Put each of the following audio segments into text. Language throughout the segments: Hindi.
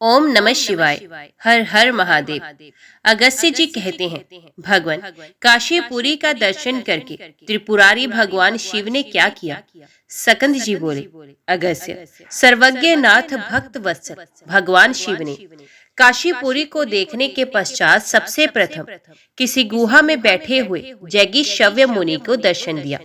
ओम नमः शिवाय। हर हर महादेव। अगस्त्य जी कहते हैं, भगवान काशीपुरी का दर्शन करके त्रिपुरारी भगवान शिव ने क्या किया। सकंद जी बोले, अगस्त्य सर्वज्ञ नाथ भक्त वत्सल भगवान शिव ने काशीपुरी को देखने के पश्चात सबसे प्रथम किसी गुहा में बैठे हुए जैगी शव्य मुनि को दर्शन दिया।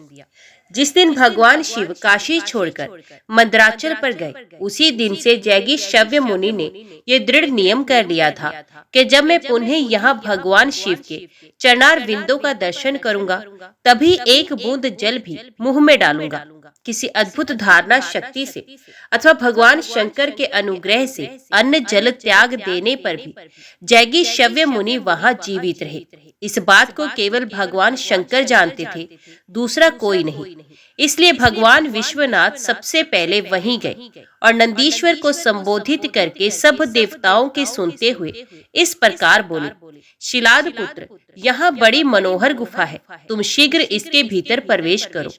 जिस दिन भगवान शिव काशी छोड़कर मंदराचल पर गए, उसी दिन से जैगी शव्य मुनि ने ये दृढ़ नियम कर लिया था कि जब मैं पुनः यहाँ भगवान शिव के चरणार विंदों का दर्शन करूंगा, तभी एक बूंद जल भी मुंह में डालूंगा। किसी अद्भुत धारणा शक्ति से अथवा भगवान शंकर के अनुग्रह से अन्न जल त्याग देने पर भी जैगी शव्य मुनि वहां जीवित रहे। इस बात को केवल भगवान शंकर जानते थे, दूसरा कोई नहीं। इसलिए भगवान विश्वनाथ सबसे पहले वहीं गए और नंदीश्वर को संबोधित करके सब देवताओं के सुनते हुए इस प्रकार बोले, शिलाद पुत्र, यहाँ बड़ी मनोहर गुफा है, तुम शीघ्र इसके भीतर प्रवेश करो।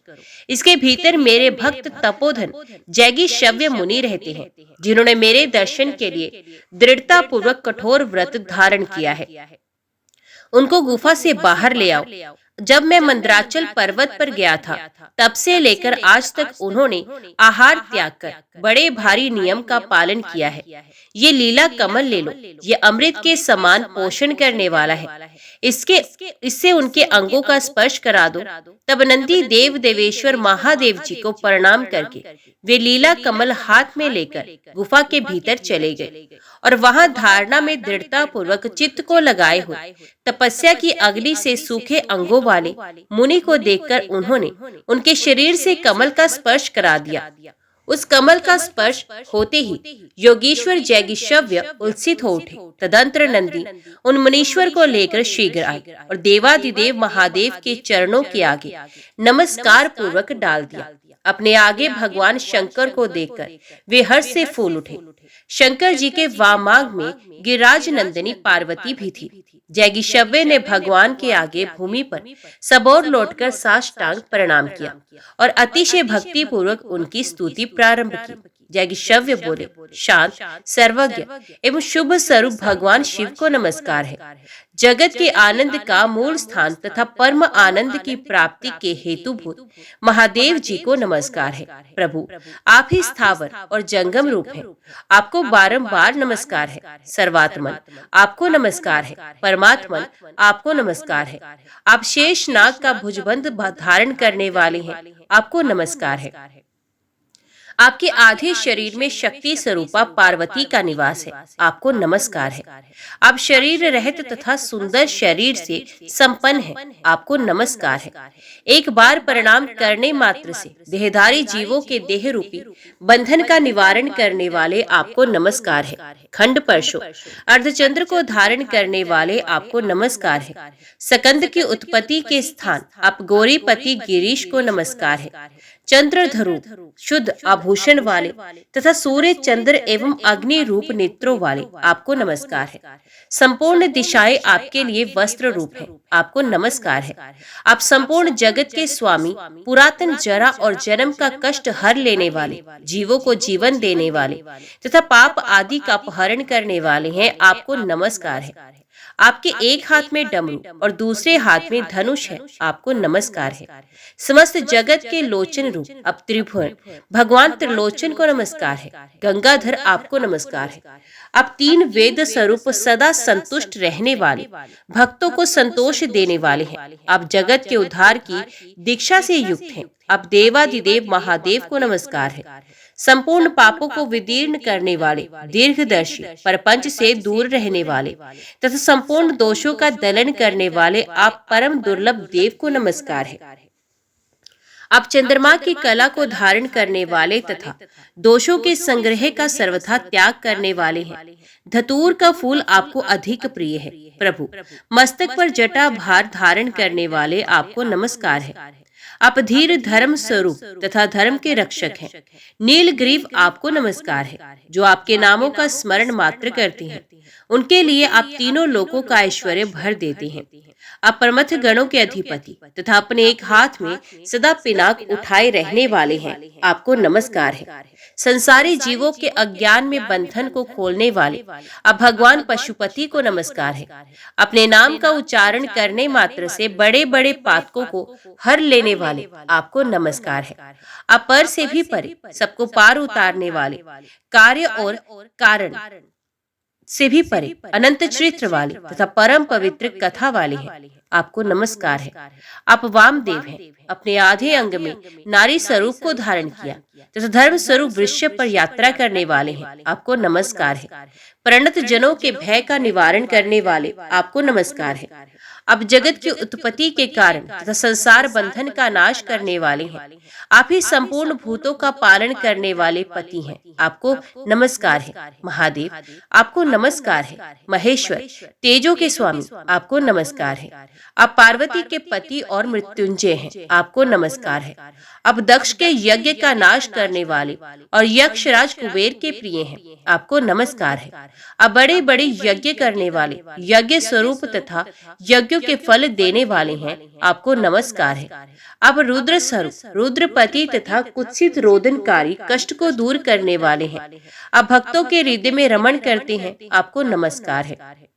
इसके भीतर मेरे भक्त तपोधन जैगी शव्य मुनि रहते हैं, जिन्होंने मेरे दर्शन के लिए दृढ़ता पूर्वक कठोर व्रत धारण किया है। उनको गुफा से बाहर ले आओ। जब मैं मंदराचल पर्वत पर गया था, तब से लेकर आज तक उन्होंने आहार त्याग कर बड़े भारी नियम का पालन किया है। ये लीला कमल ले लो, ये अमृत के समान पोषण करने वाला है। इससे उनके अंगों का स्पर्श करा दो। तब नंदी देव देवेश्वर महादेव जी को प्रणाम करके वे लीला कमल हाथ में लेकर गुफा के भीतर चले गए और वहां धारणा में दृढ़ता पूर्वक चित्त को लगाए हुए तपस्या की अग्नि से सूखे अंगों वाले मुनि को देखकर उन्होंने उनके शरीर से कमल का स्पर्श करा दिया। उस कमल का स्पर्श होते ही योगीश्वर जैगीशव्य उल्सित हो उठे। तदंतर नंदी उन मुनीश्वर को लेकर शीघ्र आए और देवादिदेव महादेव के चरणों के आगे नमस्कार पूर्वक डाल दिया। अपने आगे भगवान शंकर को देखकर वे हर्ष से फूल उठे। शंकर जी के वामांग में गिरिराज नंदिनी पार्वती भी थी। जैगीशव्य ने भगवान के आगे भूमि पर सबोर लौटकर साष्टांग प्रणाम किया और अतिशय भक्ति पूर्वक उनकी स्तुति प्रारंभ की। जैगीशव्य बोले, शांत, सर्वज्ञ एवं शुभ स्वरूप भगवान शिव को नमस्कार है। जगत के आनंद का मूल स्थान तथा परम आनंद की प्राप्ति के हेतुभूत महादेव जी को नमस्कार है। प्रभु, आप ही स्थावर और जंगम रूप हैं। आपको बारंबार नमस्कार है। सर्वात्मन, आपको नमस्कार है। परमात्मन, आपको नमस्कार है। आप शेष नाग का भुजबंध धारण करने वाले हैं, आपको नमस्कार है। आपके आधे शरीर में शक्ति स्वरूपा पार्वती का निवास है, आपको नमस्कार है। आप शरीर रहित तथा सुंदर शरीर से संपन्न हैं, आपको नमस्कार है। एक बार प्रणाम करने मात्र से देहधारी जीवों के देह रूपी बंधन का निवारण करने वाले आपको नमस्कार है। खंड परशु अर्धचंद्र को धारण करने वाले आपको नमस्कार है। सकंद की उत्पत्ति के स्थान आप गौरीपति गिरीश को नमस्कार है। चंद्रधरु शुद्ध आभूषण वाले तथा सूर्य चंद्र एवं अग्नि रूप नेत्रों वाले आपको नमस्कार है। संपूर्ण दिशाएं आपके लिए वस्त्र रूप है, आपको नमस्कार है। आप संपूर्ण जगत के स्वामी, पुरातन जरा और जन्म का कष्ट हर लेने वाले, जीवों को जीवन देने वाले तथा पाप आदि का अपहरण करने वाले हैं, आपको नमस्कार है। आपके एक हाथ में डमरू और दूसरे हाथ में धनुष है, आपको नमस्कार है। समस्त जगत के लोचन रूप अब त्रिभुवन भगवान त्रिलोचन को नमस्कार है। गंगाधर, आपको नमस्कार है। आप तीन वेद स्वरूप सदा संतुष्ट रहने वाले, भक्तों को संतोष देने वाले हैं। आप जगत के उद्धार की दीक्षा से युक्त हैं। आप देवादिदेव महादेव को नमस्कार है। संपूर्ण पापों को विदीर्ण करने वाले, दीर्घदर्शी, परपंच से दूर रहने वाले तथा संपूर्ण दोषों का दलन करने वाले आप परम दुर्लभ देव को नमस्कार है। आप चंद्रमा की कला को धारण करने वाले तथा दोषों के संग्रह का सर्वथा त्याग करने वाले हैं। धतूर का फूल आपको अधिक प्रिय है। प्रभु, मस्तक पर जटा भार धारण करने वाले आपको नमस्कार है। आप धीर धर्म स्वरूप तथा धर्म के रक्षक हैं। नीलग्रीव, आपको नमस्कार है। जो आपके नामों का स्मरण मात्र करते हैं, उनके लिए आप तीनों लोकों का ऐश्वर्य भर देते हैं। आप परमथ गणों के अधिपति तथा अपने एक हाथ में सदा पिनाक उठाए रहने वाले हैं, आपको नमस्कार है। संसारी जीवों के अज्ञान में बंधन को खोलने वाले अब भगवान पशुपति को नमस्कार है। अपने नाम का उच्चारण करने मात्र से बड़े बड़े पातकों को हर लेने वाले आपको नमस्कार है। अपर से भी परे सबको पार उतारने वाले कार्य और कारण से भी परे अनंत चरित्र वाले तथा परम पवित्र कथा वाले हैं, आपको नमस्कार है। आप वामदेव हैं, अपने आधे अंग में नारी स्वरूप को धारण किया तथा धर्म स्वरूप वृषभ पर यात्रा करने वाले हैं, आपको नमस्कार है। प्रणत जनों के भय का निवारण करने वाले आपको नमस्कार है। अब जगत की उत्पत्ति के कारण तथा संसार बंधन का नाश करने वाले हैं। आप ही संपूर्ण भूतों का पालन करने वाले पति हैं, आपको नमस्कार है। महादेव आपको नमस्कार है। महेश्वर तेजों के स्वामी आपको नमस्कार है। आप पार्वती के पति और मृत्युंजय हैं, आपको नमस्कार है। अब दक्ष के यज्ञ का नाश करने वाले और यक्षराज कुबेर के प्रिय हैं, आपको नमस्कार है। अब बड़े बड़े यज्ञ करने वाले यज्ञ स्वरूप तथा यज्ञों के फल देने वाले हैं, आपको नमस्कार है। अब रुद्र स्वरूप रुद्रपति तथा कुत्सित रोदनकारी कष्ट को दूर करने वाले हैं। अब भक्तों के हृदय में रमण करते हैं, आपको नमस्कार है।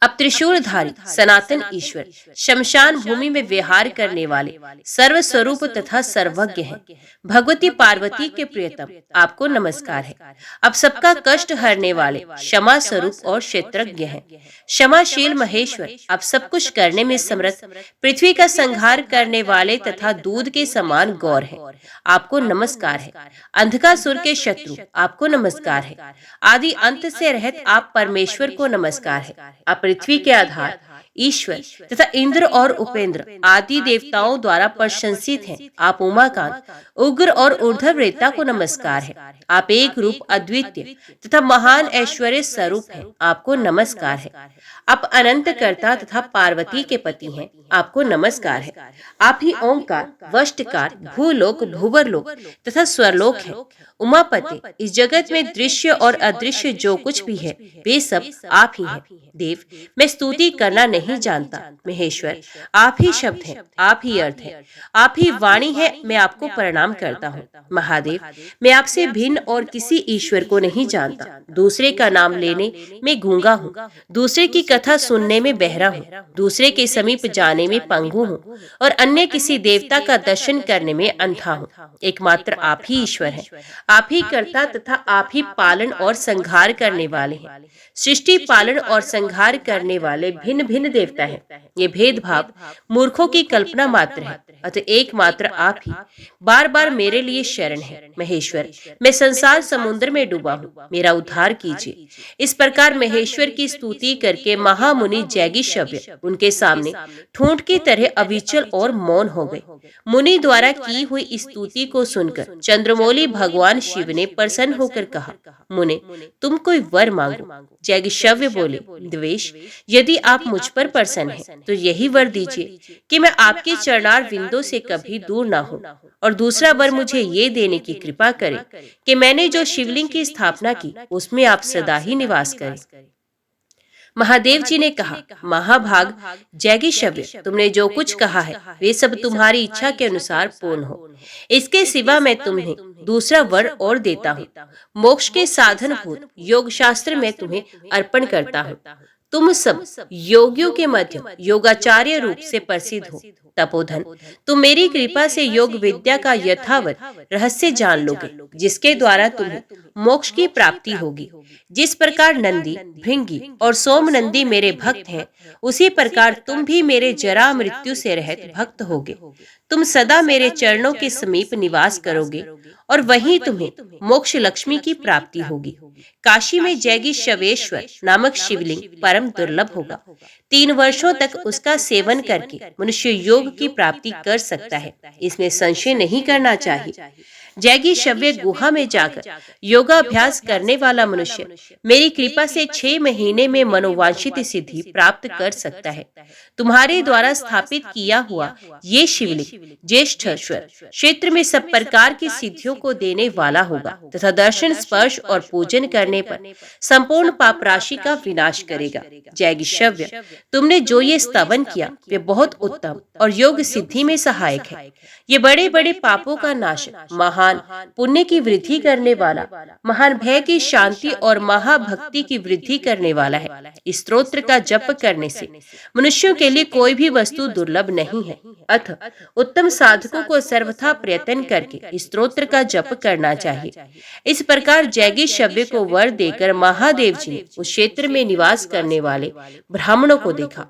अब त्रिशूलधारी सनातन ईश्वर शमशान भूमि में विहार करने वाले सर्व स्वरूप तथा सर्वज्ञ हैं। भगवती पार्वती के प्रियतम आपको नमस्कार है। अब सबका कष्ट हरने वाले क्षमा स्वरूप और क्षेत्रज्ञ हैं। क्षमाशील महेश्वर आप सब कुछ करने में समर्थ पृथ्वी का संहार करने वाले तथा दूध के समान गौर है, आपको नमस्कार है। अंधकासुर के शत्रु आपको नमस्कार है। आदि अंत से रहित आप परमेश्वर को नमस्कार है। आप पृथ्वी के आधार ईश्वर तथा इंद्र और उपेंद्र आदि देवताओं द्वारा प्रशंसित हैं, आप उमाकांत उग्र और ऊर्ध्व रेता को नमस्कार है। आप एक रूप अद्वितीय तथा महान ऐश्वर्य स्वरूप हैं, आपको नमस्कार है। आप अनंत कर्ता तथा पार्वती के पति हैं, आपको नमस्कार है। आप ही ओंकार वष्टकार भूलोक भूवरलोक तथा स्वरलोक हैं। उमापति इस जगत में दृश्य और अदृश्य जो कुछ भी है वे सब आप ही हैं। देव मैं स्तुति करना नहीं जानता। महेश्वर आप ही शब्द हैं, आप ही अर्थ है, आप ही वाणी है, मैं आपको प्रणाम करता हूँ। महादेव मैं आपसे भिन्न और किसी ईश्वर को नहीं जानता। दूसरे का नाम लेने में गूंगा हूँ, दूसरे की कथा सुनने में बहरा हूँ, दूसरे के समीप जाने में पंगु हूँ और अन्य किसी देवता का दर्शन करने में अंधा हूँ। एकमात्र आप ही ईश्वर है, आप ही कर्ता तथा आप ही पालन और संहार करने वाले हैं। सृष्टि पालन और संहार करने वाले भिन्न भिन्न देवता हैं। ये भेदभाव मूर्खों की कल्पना मात्र है, अतः एकमात्र आप ही बार बार मेरे लिए शरण है। महेश्वर मैं संसार समुद्र में डूबा हूँ, मेरा उद्धार कीजिए। इस प्रकार महेश्वर की स्तुति करके महामुनि जैगीषव्य उनके सामने ठूंठ की तरह अविचल और मौन हो गए। मुनि द्वारा की हुई इस स्तुति को सुनकर चंद्रमौली भगवान शिव ने प्रसन्न होकर कहा, मुने तुम कोई वर मांगो। जैगीषव्य बोले, द्वेष यदि आप मुझ पर प्रसन्न हैं तो यही वर दीजिए कि मैं आपके चरणार विंदों से कभी दूर ना हूँ, और दूसरा वर मुझे ये देने की कृपा करें कि मैंने जो शिवलिंग की स्थापना की उसमें आप सदा ही निवास करें। महादेव जी ने कहा, महाभाग जैगीषव्य तुमने जो कुछ कहा है वे सब तुम्हारी इच्छा के अनुसार पूर्ण हो। इसके सिवा मैं तुम्हें दूसरा वर और देता हूँ। मोक्ष के साधन भूत योग शास्त्र में तुम्हें अर्पण करता हूँ। तुम सब योगियों के मध्य योगाचार्य रूप से प्रसिद्ध हो। तपोधन तुम मेरी कृपा से योग विद्या का यथावत रहस्य जान लोगे, जिसके द्वारा तुम्हें मोक्ष की प्राप्ति होगी। जिस प्रकार नंदी भृंगी और सोम नंदी मेरे भक्त हैं, उसी प्रकार तुम भी मेरे जरा मृत्यु से रहित भक्त होगे। तुम सदा मेरे चरणों के समीप निवास करोगे और वहीं तुम्हें मोक्ष लक्ष्मी की प्राप्ति होगी। काशी में जैगीषवेश्वर नामक शिवलिंग परम दुर्लभ होगा। 3 वर्षों तक उसका सेवन करके मनुष्य योग की प्राप्ति कर सकता है, इसमें संशय नहीं करना चाहिए। जैगीषव्य गुहा में जाकर योगाभ्यास करने वाला मनुष्य मेरी कृपा से 6 महीने में मनोवांछित सिद्धि प्राप्त कर सकता है। तुम्हारे द्वारा स्थापित किया हुआ ये शिवलिंग ज्येष्ठेश्वर क्षेत्र में सब प्रकार की सिद्धियों को देने वाला होगा तथा दर्शन स्पर्श और पूजन करने पर संपूर्ण पाप राशि का विनाश करेगा। जैगीषव्य तुमने जो ये स्तवन किया वे बहुत उत्तम और योग सिद्धि में सहायक है। ये बड़े बड़े पापों का नाश महान महान पुण्य की वृद्धि करने वाला, महान भय की शांति और महाभक्ति की वृद्धि करने वाला है। इस स्तोत्र का जप करने से मनुष्यों के लिए कोई भी वस्तु दुर्लभ नहीं है। अतः उत्तम साधकों को सर्वथा प्रयत्न करके इस स्तोत्र का जप करना चाहिए। इस प्रकार जैगी शव्य को वर देकर महादेव जी ने उस क्षेत्र में निवास करने वाले ब्राह्मणों को देखा।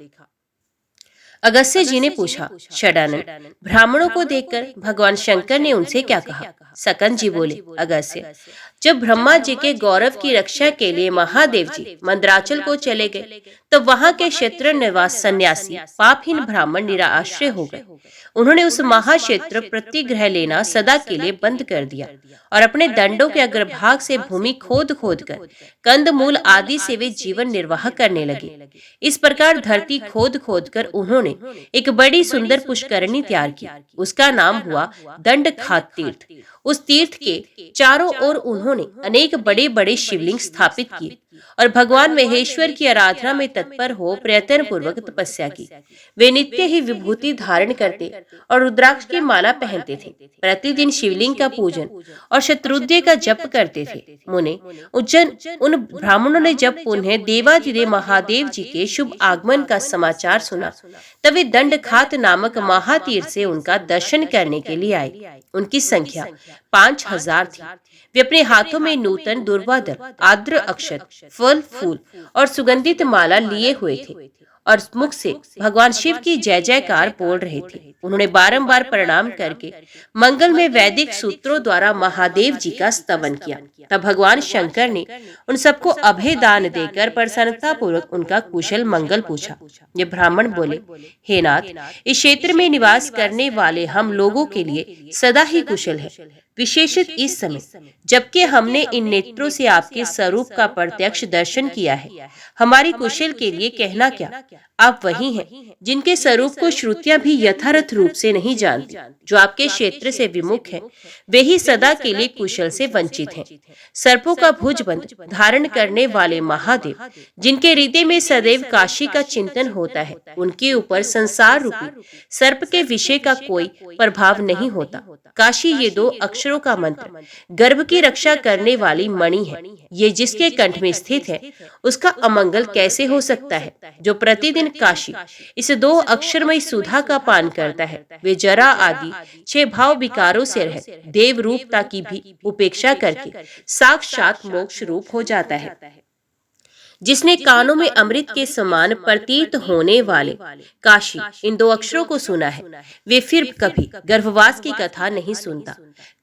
अगस्त्य जी ने पूछा, षडानन, ब्राह्मणों को देखकर भगवान शंकर ने उनसे क्या कहा? सकंद जी बोले, अगस्त्य, जब ब्रह्मा जी के गौरव की रक्षा के लिए महादेव जी मंदराचल को चले गए, तब वहां के क्षेत्र निवास सन्यासी पापहीन ब्राह्मण निराश्रय हो गए। उन्होंने उस महाक्षेत्र प्रतिग्रह लेना सदा के लिए बंद कर दिया और अपने दंडों के अग्रभाग से भूमि खोद खोद कर कंद मूल आदि से वे जीवन निर्वाह करने लगे। इस प्रकार धरती खोद खोद कर उन्होंने एक बड़ी सुंदर पुष्करणी तैयार की। उसका नाम हुआ दंडखात तीर्थ। उस तीर्थ के चारों ओर उन्होंने अनेक बड़े बड़े शिवलिंग स्थापित किए और भगवान महेश्वर की आराधना में तत्पर हो प्रयत्न पूर्वक तपस्या की। वे नित्य ही विभूति धारण करते और रुद्राक्ष की माला पहनते थे। प्रतिदिन शिवलिंग का पूजन और शत्रुध्य का जप करते थे। मुने, उन ब्राह्मणों ने जब पुनः देवाधिदेव महादेव जी के शुभ आगमन का समाचार सुना, तब वे दंडखात नामक महातीर्थ से उनका दर्शन करने के लिए आए। उनकी संख्या 5000 थी। वे अपने हाथों में नूतन दुर्वादर, आर्द्र अक्षत, फल फूल और सुगंधित माला लिए हुए थे और मुख से भगवान शिव की जय जयकार बोल रहे थे। उन्होंने बारंबार प्रणाम करके मंगल में वैदिक सूत्रों द्वारा महादेव जी का स्तवन किया। तब भगवान शंकर ने उन सबको अभय दान देकर प्रसन्नता पूर्वक उनका कुशल मंगल पूछा। ये ब्राह्मण बोले, हे नाथ, इस क्षेत्र में निवास करने वाले हम लोगों के लिए सदा ही कुशल है, विशेषत इस समय जबकि हमने इन नेत्रों से आपके स्वरूप का प्रत्यक्ष दर्शन किया है। हमारी कुशल के लिए कहना क्या? आप वही हैं जिनके स्वरूप को श्रुतियां भी यथार्थ रूप से नहीं जानती। जो आपके क्षेत्र से विमुख हैं, वे ही सदा के लिए कुशल से वंचित हैं। सर्पों का भुजबंध धारण करने वाले महादेव, जिनके हृदय में सदैव काशी का चिंतन होता है, उनके ऊपर संसार रूपी सर्प के विषय का कोई प्रभाव नहीं होता। काशी ये 2 अक्षरों का मंत्र, गर्भ की रक्षा करने वाली मणि है। ये जिसके कंठ में स्थित है, उसका अमंगल कैसे हो सकता है? जो प्रतिदिन काशी इस 2 अक्षरमय सुधा का पान करता है, वे जरा आदि 6 भाव विकारों से रहित देव रूपता की भी उपेक्षा करके साक्षात मोक्ष रूप हो जाता है। जिसने कानों में अमृत के समान प्रतीत होने वाले काशी इन 2 अक्षरों को सुना है, वे फिर कभी गर्भवास की कथा नहीं सुनता।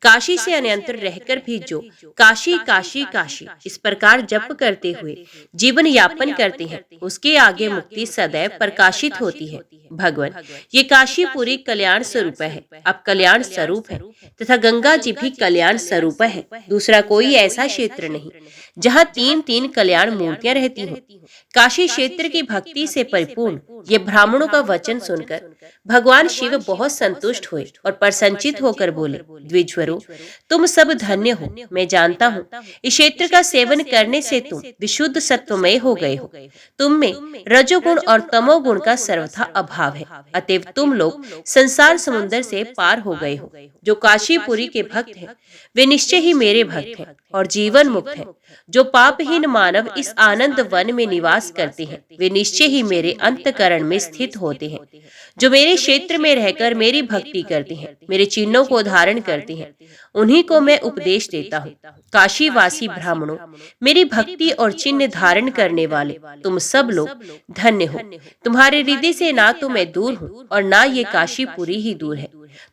काशी से अन्यंतर रहकर भी जो काशी काशी काशी इस प्रकार जप करते हुए जीवन यापन करते हैं, उसके आगे मुक्ति सदैव प्रकाशित होती है। भगवान, ये काशीपुरी कल्याण स्वरूप है। अब कल्याण स्वरूप है तथा गंगा जी भी कल्याण स्वरूप है। दूसरा कोई ऐसा क्षेत्र नहीं जहाँ 3 कल्याण मूर्तियां रहती हों। काशी क्षेत्र की भक्ति से परिपूर्ण ये ब्राह्मणों का वचन सुनकर भगवान शिव बहुत संतुष्ट हुए और प्रसन्नचित होकर बोले, द्विजवरों, तुम सब धन्य हो। मैं जानता हूँ इस क्षेत्र का सेवन करने से तुम विशुद्ध सत्वमय हो गए हो। तुम में रजोगुण और तमोगुण का सर्वथा अभाव है। अतएव तुम लोग संसार समुद्र से पार हो गए हो। जो काशीपुरी के भक्त हैं, वे निश्चय ही मेरे भक्त हैं और जीवन मुक्त हैं। जो पापहीन मानव इस आनंद वन में निवास करते हैं, वे निश्चय ही मेरे अंतकरण में स्थित होते हैं। जो मेरे क्षेत्र में रहकर मेरी भक्ति करते हैं, मेरे चिन्हों को धारण करते हैं, उन्हीं को मैं उपदेश देता हूँ। काशीवासी ब्राह्मणों, मेरी भक्ति और चिन्ह धारण करने वाले तुम सब लोग धन्य हो। तुम्हारे हृदय से ना तो मैं दूर हूँ और ना ये काशीपुरी ही दूर है।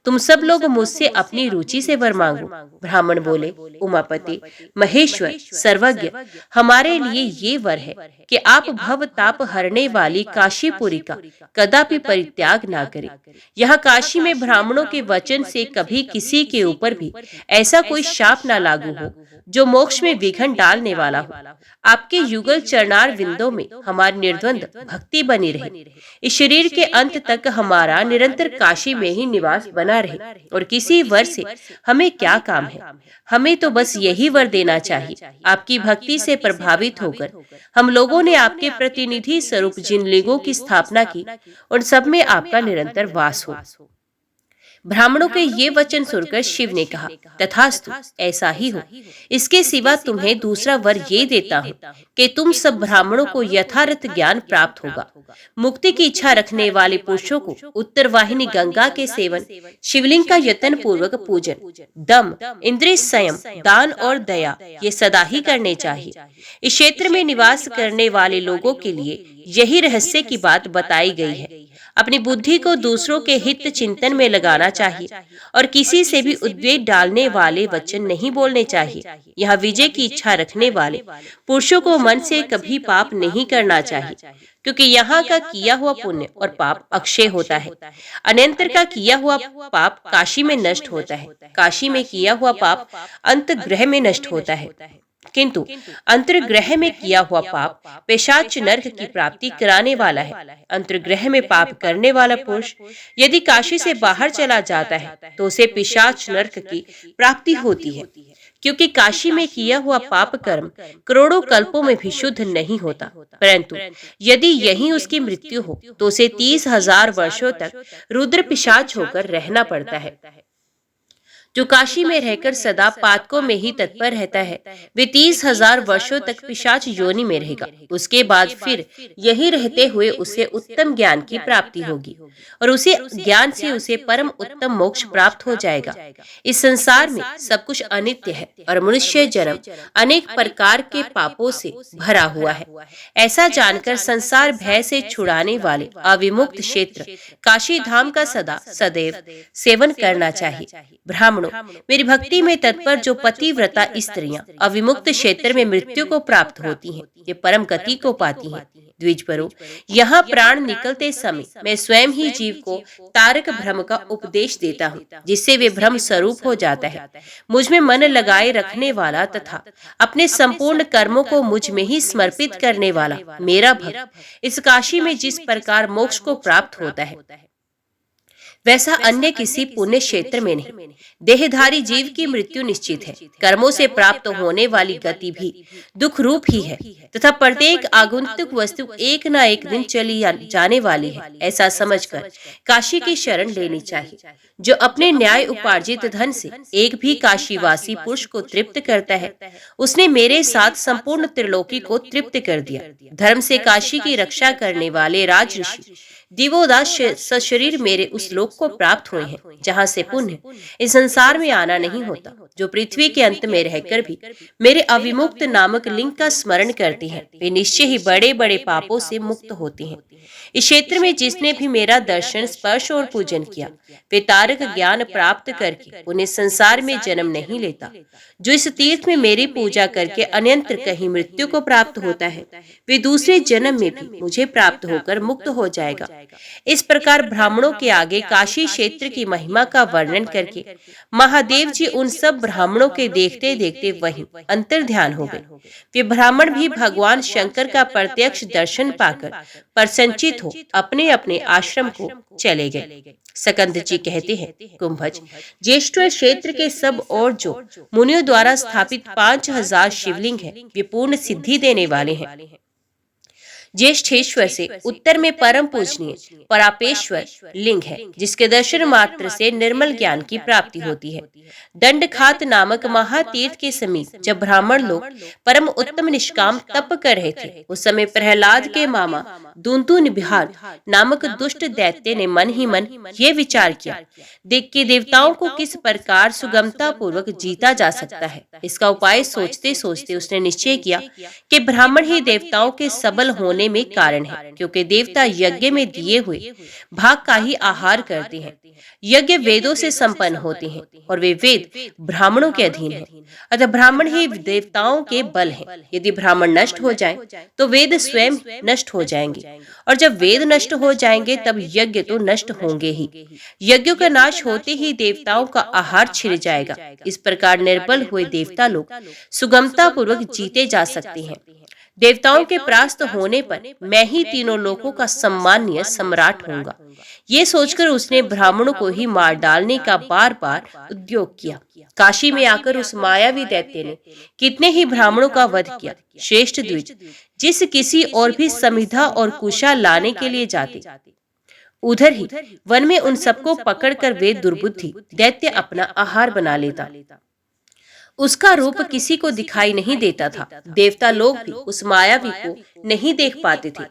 तुम सब लोग मुझसे अपनी रुचि से वर मांगो। ब्राह्मण बोले, उमापति, महेश्वर, सर्वज्ञ, हमारे लिए ये वर है कि आप भव ताप हरने वाली काशीपुरी का कदापि परित्याग ना करें। यहाँ काशी में ब्राह्मणों के वचन से कभी किसी के ऊपर भी ऐसा कोई शाप ना लागू हो जो मोक्ष में विघ्न डालने वाला हो। आपके युगल चरणार विंदों में हमारी निर्द्वंद भक्ति बनी रहे। इस शरीर के अंत तक हमारा निरंतर काशी में ही निवास बना रहे। और किसी वर से हमें क्या काम है? हमें तो बस यही वर देना चाहिए। आपकी भक्ति से प्रभावित होकर हम लोगों ने आपके प्रतिनिधि स्वरूप जिन लिंगों की स्थापना की, उन सब में आपका निरंतर वास हो। ब्राह्मणों के ये वचन सुनकर शिव ने कहा, तथास्तु, ऐसा ही हो। इसके सिवा तुम्हें दूसरा वर ये देता हूँ कि तुम सब ब्राह्मणों को यथार्थ ज्ञान प्राप्त होगा। मुक्ति की इच्छा रखने वाले पुरुषों को उत्तरवाहिनी गंगा के सेवन, शिवलिंग का यत्न पूर्वक पूजन, दम, इंद्रिय संयम, दान और दया ये सदा ही करने चाहिए। इस क्षेत्र में निवास करने वाले लोगों के लिए यही रहस्य की बात बताई गई है। अपनी बुद्धि को दूसरों के हित चिंतन में लगाना चाहिए और किसी से भी उद्वेग डालने वाले वचन नहीं बोलने चाहिए। यहाँ विजय की इच्छा रखने वाले पुरुषों को मन से कभी पाप नहीं करना चाहिए, क्योंकि यहाँ का किया हुआ पुण्य और पाप अक्षय होता है। अन्यंतर का किया हुआ पाप काशी में नष्ट होता है। काशी में किया हुआ पाप अंतर्ग्रह में नष्ट होता है, किंतु अंतर्ग्रह में किया हुआ पाप पेशाच नरक की प्राप्ति कराने वाला है। अंतर्ग्रह में पाप करने वाला पुरुष यदि काशी से बाहर चला जाता है तो उसे पिशाच नरक की प्राप्ति होती है, क्योंकि काशी में किया हुआ पाप कर्म करोड़ों कल्पों में भी शुद्ध नहीं होता। परंतु यदि यहीं उसकी मृत्यु हो तो उसे 30,000 वर्षों तक रुद्र पिशाच होकर रहना पड़ता है। जो काशी में रहकर सदा पातकों में ही तत्पर रहता है, वे 30,000 वर्षों तक पिशाच योनि में रहेगा। उसके बाद फिर यही रहते हुए उसे उत्तम ज्ञान की प्राप्ति होगी और उसे ज्ञान से उसे परम उत्तम मोक्ष प्राप्त हो जाएगा। इस संसार में सब कुछ अनित्य है और मनुष्य जन्म अनेक प्रकार के पापों से भरा हुआ है। ऐसा जानकर संसार भय से छुड़ाने वाले अविमुक्त क्षेत्र काशी धाम का सदा सदैव सेवन करना चाहिए। ब्राह्मणों, मेरी भक्ति में तत्पर जो पतिव्रता स्त्रियां अविमुक्त क्षेत्र में मृत्यु को प्राप्त होती हैं, ये परम गति को पाती हैं। द्विजपरो, यहाँ प्राण निकलते समय मैं स्वयं ही जीव को तारक भ्रम का उपदेश देता हूँ, जिससे वे भ्रम स्वरूप हो जाता है। मुझ में मन लगाए रखने वाला तथा अपने संपूर्ण कर्मों को मुझ में ही समर्पित करने वाला मेरा भक्त इस काशी में जिस प्रकार मोक्ष को प्राप्त होता है, वैसा अन्य किसी पुण्य क्षेत्र में नहीं। देहधारी जीव की मृत्यु निश्चित है। कर्मों से प्राप्त होने वाली गति भी दुख रूप ही है तथा प्रत्येक आगंतुक वस्तु एक न एक दिन चली जाने वाली है। ऐसा समझकर काशी की शरण लेनी चाहिए। जो अपने न्याय उपार्जित धन से एक भी काशीवासी पुरुष को तृप्त करता है, उसने मेरे साथ संपूर्ण त्रिलोकी को तृप्त कर दिया। धर्म से काशी की रक्षा करने वाले राजऋषि दिवोदास सशरीर मेरे उस लोक को प्राप्त हुए हैं जहाँ से पुण्य इस संसार में आना नहीं होता। जो पृथ्वी के अंत में रहकर भी मेरे अविमुक्त नामक लिंग का स्मरण करते हैं, वे निश्चय ही बड़े बड़े पापों से मुक्त होते हैं। इस क्षेत्र में जिसने भी मेरा दर्शन, स्पर्श और पूजन किया, वे तारक ज्ञान प्राप्त करके उन्हें संसार में जन्म नहीं लेता। जो इस तीर्थ में मेरी पूजा करके अनंतर कहीं मृत्यु को प्राप्त होता है, वे दूसरे जन्म में भी मुझे प्राप्त होकर मुक्त हो जाएगा। इस प्रकार ब्राह्मणों के आगे काशी क्षेत्र की महिमा का वर्णन करके महादेव जी उन सब ब्राह्मणों के देखते देखते वहीं अंतर ध्यान हो गए। वे ब्राह्मण भी भगवान शंकर का प्रत्यक्ष दर्शन पाकर प्रसन्नचित हो अपने अपने आश्रम को चले गए। सकंद जी कहते हैं, कुंभज, ज्येष्ठ क्षेत्र के सब और जो मुनियों द्वारा स्थापित 5,000 शिवलिंग है, वे पूर्ण सिद्धि देने वाले हैं। ज्येष्ठेश्वर से उत्तर में परम पूजनीय परापेश्वर लिंग है, जिसके दर्शन मात्र से निर्मल ज्ञान की प्राप्ति होती है। दंडखात नामक महातीर्थ के समीप जब ब्राह्मण लोग परम उत्तम निष्काम तप कर रहे थे, उस समय प्रहलाद के मामा दूंतु निभार नामक दुष्ट दैत्य ने मन ही मन ये विचार किया कि देवताओं को किस प्रकार सुगमता पूर्वक जीता जा सकता है। इसका उपाय सोचते सोचते उसने निश्चय किया कि ब्राह्मण ही देवताओं के सबल होने में कारण है, क्योंकि देवता यज्ञ में दिए हुए भाग का ही आहार करते हैं। यज्ञ वेदों से संपन्न होते हैं और वे वेद ब्राह्मणों के अधीन हैं, अतः ब्राह्मण ही देवताओं के बल हैं। यदि ब्राह्मण नष्ट हो जाएं, तो वेद स्वयं नष्ट हो जाएंगे, और जब वेद नष्ट हो जाएंगे तब यज्ञ तो नष्ट होंगे ही। यज्ञों का नाश होते ही देवताओं का आहार छिड़ जाएगा। इस प्रकार निर्बल हुए देवता लोग सुगमता पूर्वक जीते जा सकते हैं। देवताओं के परास्त होने पर मैं ही तीनों लोकों का सम्मानीय सम्राट होऊंगा। ये सोचकर उसने ब्राह्मणों को ही मार डालने का बार बार उद्योग किया। काशी में आकर उस मायावी दैत्य ने कितने ही ब्राह्मणों का वध किया। श्रेष्ठ द्विज, जिस किसी और भी समिधा और कुशा लाने के लिए जाते, उधर ही वन में उन सबको पकड़कर वे दुर्बुद्धि दैत्य अपना आहार बना लेता। उसका रूप किसी को दिखाई नहीं देता था। देवता लोग भी उस मायावी को नहीं देख पाते थे।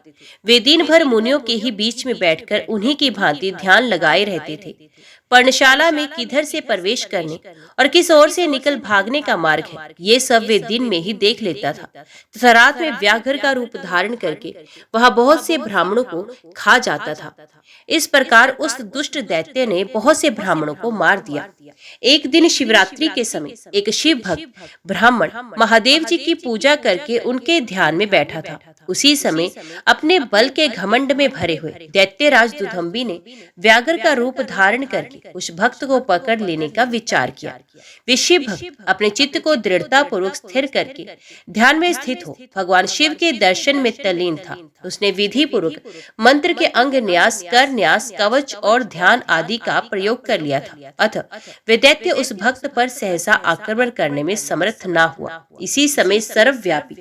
वे दिन भर मुनियों के ही बीच में बैठकर उन्हीं की भांति ध्यान लगाए रहते थे। पर्णशाला में किधर से प्रवेश करने और किस ओर से निकल भागने का मार्ग है, ये सब वे दिन में ही देख लेता था तथा रात में व्याघ्र का रूप धारण करके वह बहुत से ब्राह्मणों को खा जाता था। इस प्रकार उस दुष्ट दैत्य ने बहुत से ब्राह्मणों को मार दिया। एक दिन शिवरात्रि के समय एक शिव भक्त ब्राह्मण महादेव जी की पूजा करके उनके ध्यान में बैठा था। उसी समय अपने बल के घमंड में भरे हुए दैत्यराज दुदंबी ने व्याघ्र का रूप धारण करके उस भक्त को पकड़ लेने का विचार किया। वे शिव भक्त अपने चित्त को दृढ़ता पूर्वक स्थिर करके ध्यान में स्थित हो भगवान शिव के दर्शन में तल्लीन था। उसने विधि पूर्वक मंत्र के अंग न्यास, कर न्यास, कवच और ध्यान आदि का प्रयोग कर लिया था। अतः वे दैत्य उस भक्त पर सहसा आक्रमण करने में समर्थ न हुआ। इसी समय सर्वव्यापी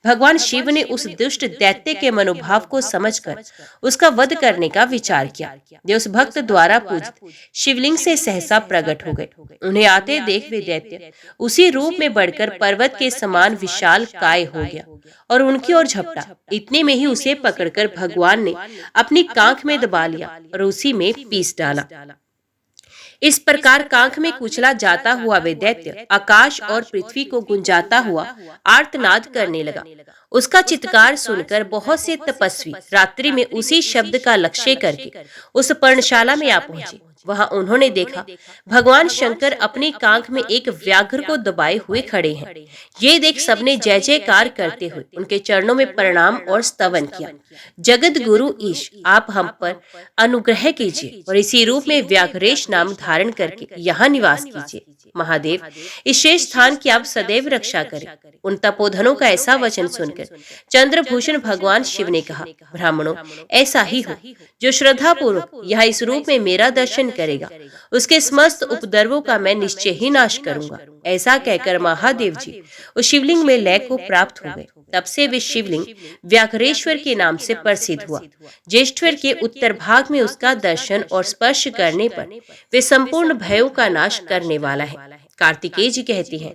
भगवान शिव ने उस दुष्ट दैत्य के मनोभाव को समझकर उसका वध करने का विचार किया। वे उस भक्त द्वारा पूजित शिवलिंग से सहसा प्रकट हो गए। उन्हें आते देख वे दैत्य उसी रूप में बढ़कर पर्वत के समान विशाल काय हो गया और उनकी ओर झपटा। इतने में ही उसे पकड़कर भगवान ने अपनी कांख में दबा लिया और उसी में पीस डाला। इस प्रकार कांख में कुचला जाता हुआ वे दैत्य आकाश और पृथ्वी को गुंजाता हुआ आर्तनाद करने लगा। उसका चित्कार सुनकर बहुत से तपस्वी रात्रि में उसी शब्द का लक्ष्य करके उस पर्णशाला में आ पहुंचे। वहां उन्होंने देखा भगवान शंकर अपनी कांख में एक व्याघ्र को दबाए हुए खड़े हैं। ये देख सबने जय जयकार करते हुए उनके चरणों में प्रणाम और स्तवन किया। जगत गुरु ईश, आप हम पर अनुग्रह कीजिए और इसी रूप में व्याघ्रेश नाम धारण करके यहाँ निवास कीजिए। महादेव, इस शेष स्थान की आप सदैव रक्षा करें। उन तपोधनों का ऐसा वचन सुनकर चंद्रभूषण भगवान शिव ने कहा, ब्राह्मणों, ऐसा ही हो जो श्रद्धा पूर्वक यह इस रूप में मेरा दर्शन करेगा, उसके समस्त उपद्रवों का मैं निश्चय ही नाश करूंगा। ऐसा कहकर महादेव जी उस शिवलिंग में लय को प्राप्त हो गए। तब से वे शिवलिंग व्याघ्रेश्वर के नाम से प्रसिद्ध हुआ। ज्येष्ठवर के उत्तर भाग में उसका दर्शन और स्पर्श करने पर वे संपूर्ण भयों का नाश करने वाला है। कार्तिकेय जी कहती हैं,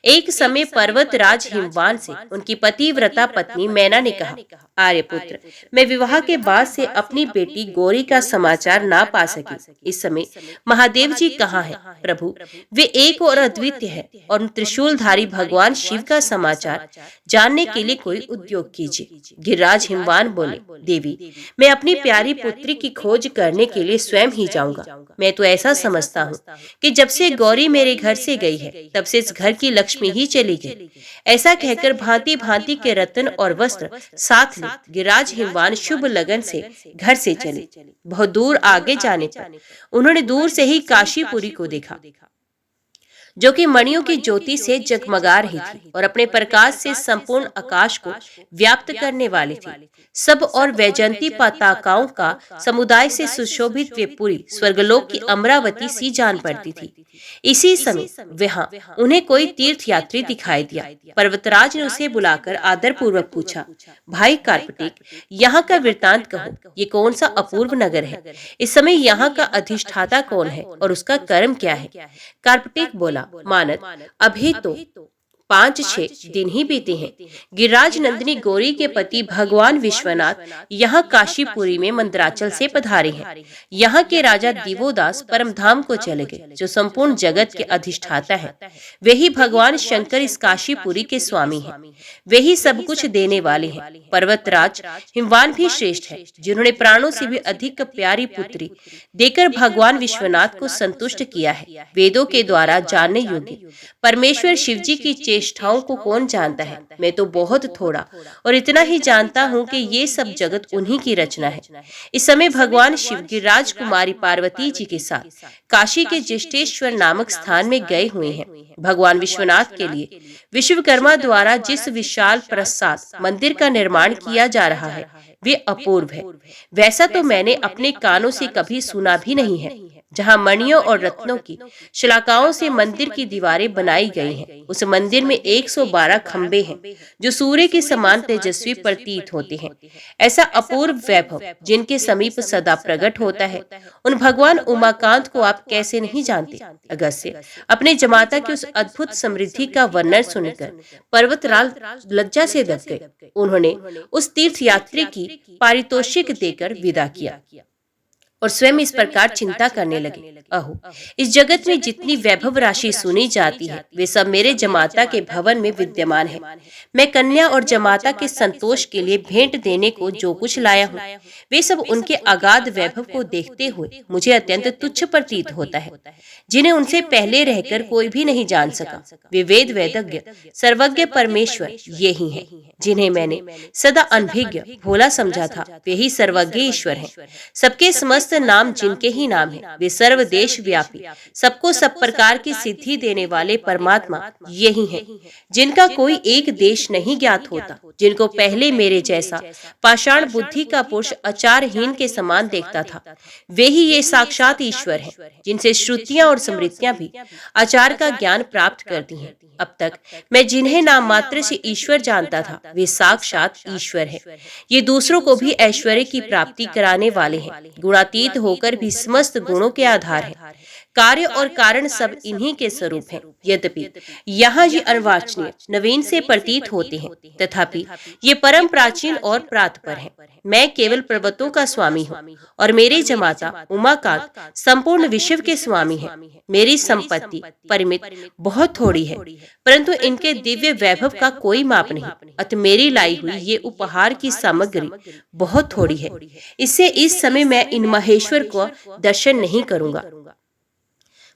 एक समय पर्वतराज हिमवान से उनकी पतिव्रता पत्नी मैना ने कहा, आर्यपुत्र, मैं विवाह के बाद से अपनी बेटी गौरी का समाचार ना पा सकी। इस समय महादेव जी कहाँ हैं? प्रभु, वे एक और अद्वितीय है और त्रिशूलधारी भगवान शिव का समाचार जानने के लिए कोई उद्योग कीजिए। गिरिराज हिमवान बोले, देवी, मैं अपनी प्यारी पुत्री की खोज करने के लिए स्वयं ही जाऊंगा। मैं तो ऐसा समझता हूँ कि जब से गौरी मेरे घर से गई है तब से इस घर की लक्ष्मी ही चली गई। ऐसा कहकर भांति भांति के रत्न और वस्त्र साथ ले गिरिराज हिमवान शुभ लगन से घर से चले। बहुत दूर आगे जाने पर उन्होंने दूर से ही काशीपुरी को देखा, जो कि मणियों की ज्योति से जगमगा रही थी और अपने प्रकाश से संपूर्ण आकाश को व्याप्त करने वाली थी। सब और वैजंती पताकाओं का समुदाय से सुशोभित वे पूरी स्वर्गलोक की अमरावती सी जान पड़ती थी। इसी समय वहाँ उन्हें कोई तीर्थ यात्री दिखाई दिया। पर्वतराज ने उसे बुलाकर आदर पूर्वक पूछा, भाई कार्पटिक, यहाँ का वृतांत कहो। ये कौन सा अपूर्व नगर है? इस समय यहाँ का अधिष्ठाता कौन है और उसका कर्म क्या है? कार्पटिक बोला, मानद, अभी तो 5-6 दिन ही बीते हैं। गिरिराज नंदिनी गौरी के पति भगवान विश्वनाथ यहाँ काशीपुरी में मंदराचल से पधारे हैं। यहाँ के राजा दिवोदास परमधाम को चले गए, जो संपूर्ण जगत के अधिष्ठाता है। वे ही भगवान शंकर इस काशीपुरी के स्वामी हैं। वे ही सब कुछ देने वाले हैं। पर्वतराज हिमवान भी श्रेष्ठ है, जिन्होंने प्राणों से भी अधिक प्यारी पुत्री देकर भगवान विश्वनाथ को संतुष्ट किया है। वेदों के द्वारा जानने योग्य परमेश्वर शिव जी की चेष्टाओं को कौन जानता है? मैं तो बहुत थोड़ा और इतना ही जानता हूँ कि ये सब जगत उन्हीं की रचना है। इस समय भगवान शिव गिरिराज कुमारी पार्वती जी के साथ काशी के ज्येष्ठेश्वर नामक स्थान में गए हुए हैं। भगवान विश्वनाथ के लिए विश्वकर्मा द्वारा जिस विशाल प्रसाद मंदिर का निर्माण किया जा रहा है वे अपूर्व है। वैसा तो मैंने अपने कानों से कभी सुना भी नहीं है। जहां मणियों और रत्नों की शलाकाओं से मंदिर की दीवारें बनाई गई हैं। उस मंदिर में 112 खंबे हैं जो सूर्य के समान तेजस्वी प्रतीत होते हैं। ऐसा अपूर्व वैभव जिनके समीप सदा प्रकट होता है, उन भगवान उमाकांत को आप कैसे नहीं जानते? अगस्त्य अपने जमाता की उस अद्भुत समृद्धि का वर्णन सुनकर पर्वतराज लज्जा से दब गए। उन्होंने उस तीर्थ यात्री की पारितोषिक देकर विदा किया और स्वयं इस प्रकार चिंता करने लगे, अहो, इस जगत में जितनी वैभव राशि सुनी जाती है वे सब मेरे जमाता के भवन में विद्यमान है। मैं कन्या और जमाता के संतोष के लिए भेंट देने को जो कुछ लाया हूँ, वे सब उनके अगाध वैभव को देखते हुए मुझे अत्यंत तुच्छ प्रतीत होता है, जिन्हें उनसे पहले रहकर कोई भी नहीं जान सका। वे वेद वेदज्ञ सर्वज्ञ परमेश्वर ये ही हैं, जिन्हें मैंने सदा अनभिज्ञ भोला समझा था, वे ही सर्वज्ञ ईश्वर हैं। सबके समस्त नाम जिनके ही नाम है, वे सर्वदेश व्यापी, सबको सब प्रकार की सिद्धि देने वाले परमात्मा यही हैं, जिनका कोई एक देश नहीं ज्ञात होता, जिनको पहले मेरे जैसा पाषाण बुद्धि का पुरुष आचारहीन के समान देखता था, वे ही ये साक्षात ईश्वर हैं, जिनसे श्रुतियां और स्मृतियां भी आचार का ज्ञान प्राप्त करती हैं। अब तक मैं जिन्हें नाम मात्र से ईश्वर जानता था, वे साक्षात ईश्वर हैं। ये दूसरों को भी ऐश्वर्य की प्राप्ति कराने वाले हैं, गुणातीत होकर भी समस्त गुणों के आधार हैं। कार्य और कारण सब इन्हीं के स्वरूप हैं। यद्यपि यहाँ ये अर्वाचनीय नवीन से प्रतीत होते हैं, तथापि ये परम प्राचीन और प्रातपर हैं। मैं केवल पर्वतों का स्वामी हूँ और मेरे जमाता उमाकांत संपूर्ण विश्व के स्वामी हैं। मेरी संपत्ति परिमित बहुत थोड़ी है, परंतु इनके दिव्य वैभव का कोई माप नहीं। अतः मेरी लाई हुई ये उपहार की सामग्री बहुत थोड़ी है, इससे इस समय मैं इन महेश्वर को दर्शन नहीं करूंगा।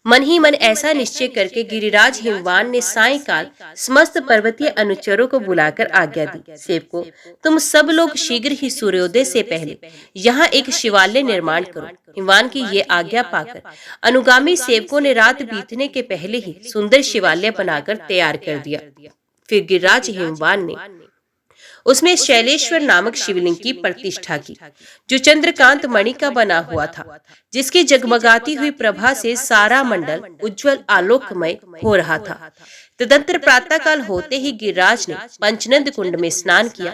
मन ही मन ऐसा निश्चय करके गिरिराज हिमवान ने सायंकाल समस्त पर्वतीय अनुचरों को बुलाकर आज्ञा दी, सेवकों, तुम सब लोग शीघ्र ही सूर्योदय से पहले यहाँ एक शिवालय निर्माण करो। हिमवान की ये आज्ञा पाकर अनुगामी सेवकों ने रात बीतने के पहले ही सुंदर शिवालय बनाकर तैयार कर दिया। फिर गिरिराज हिमवान ने उसमें शैलेश्वर नामक शिवलिंग की प्रतिष्ठा की, जो चंद्रकांत मणि का बना हुआ था, जिसकी जगमगाती हुई प्रभा से सारा मंडल उज्जवल आलोकमय हो रहा था। तदंतर प्रातःकाल होते ही गिरिराज ने पंचनंद कुंड में स्नान किया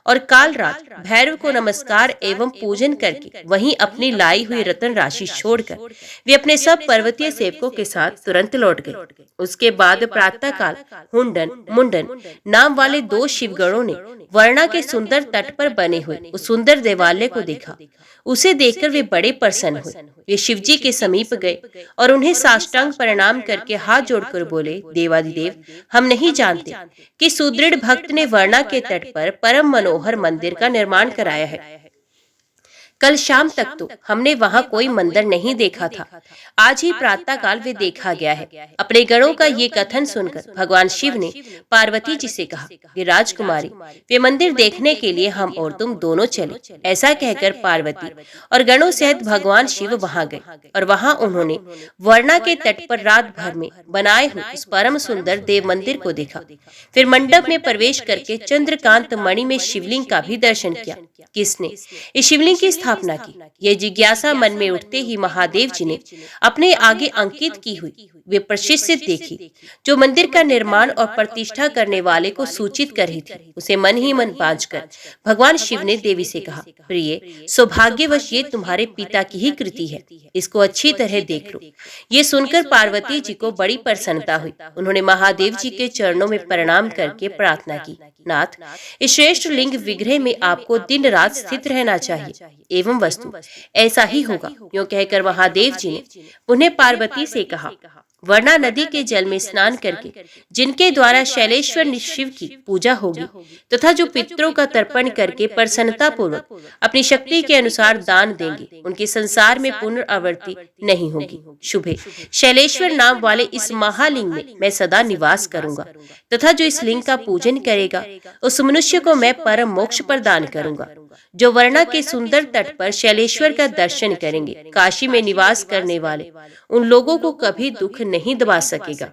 और काल रात भैरव को नमस्कार एवं पूजन करके वहीं अपनी लाई हुई रत्न राशि छोड़कर वे अपने सब पर्वतीय सेवकों के साथ तुरंत लौट गए। उसके बाद प्रातःकाल हुंडन मुंडन नाम वाले 2 शिवगणों ने वर्णा के सुंदर तट पर बने हुए उस सुंदर देवालय को देखा। उसे देखकर वे बड़े प्रसन्न हुए। वे शिवजी के समीप गए और उन्हें साष्टांग प्रणाम करके हाथ जोड़कर बोले, देवादिदेव, हम नहीं जानते कि सुदृढ़ भक्त ने वर्णा के तट पर परम मनोहर मंदिर का निर्माण कराया है। कल शाम तक तो हमने वहाँ कोई मंदिर नहीं देखा था, आज ही प्रातःकाल वे देखा गया है। अपने गणों का ये कथन सुनकर भगवान शिव ने पार्वती जी से कहा कि राजकुमारी, वे मंदिर देखने के लिए हम और तुम दोनों चले। ऐसा कहकर पार्वती और गणों सहित भगवान शिव वहाँ गए और वहाँ उन्होंने वर्णा के तट पर रात भर में बनाए हुए उस परम सुंदर देव मंदिर को देखा। फिर मंडप में प्रवेश करके चंद्रकांत मणि में शिवलिंग का भी दर्शन किया। किसने इस शिवलिंग की स्थापना की, यह जिज्ञासा मन में उठते ही महादेव जी ने अपने आगे अंकित की हुई वे प्रशिक्षित देखी, जो मंदिर का निर्माण और प्रतिष्ठा करने वाले को सूचित कर रही थी। उसे मन ही मन बांझकर भगवान शिव ने देवी से कहा, प्रिय, सौभाग्यवश ये तुम्हारे पिता की ही कृति है, इसको अच्छी तरह देख लो। ये सुनकर पार्वती जी को बड़ी प्रसन्नता हुई। उन्होंने महादेव जी के चरणों में प्रणाम करके प्रार्थना की, नाथ, इस श्रेष्ठ लिंग विग्रह में आपको दिन रात स्थित रहना चाहिए एवं वस्तु ऐसा ही होगा। यूं कहकर महादेव जी ने उन्हें पार्वती से कहा, वर्णा नदी के जल में स्नान करके जिनके द्वारा शैलेश्वर शिव की पूजा होगी तथा जो पितरों का तर्पण करके प्रसन्नता पूर्वक अपनी शक्ति के अनुसार दान देंगे, उनके संसार में पुनरावृत्ति नहीं होगी। शुभे शैलेश्वर नाम वाले इस महालिंग में मैं सदा निवास करूंगा तथा जो इस लिंग का पूजन करेगा उस मनुष्य को मैं परम मोक्ष प्रदान करूंगा। जो वर्णा के सुंदर तट पर शैलेश्वर का दर्शन करेंगे, काशी में निवास करने वाले उन लोगों को कभी दुख नहीं दबा सकेगा।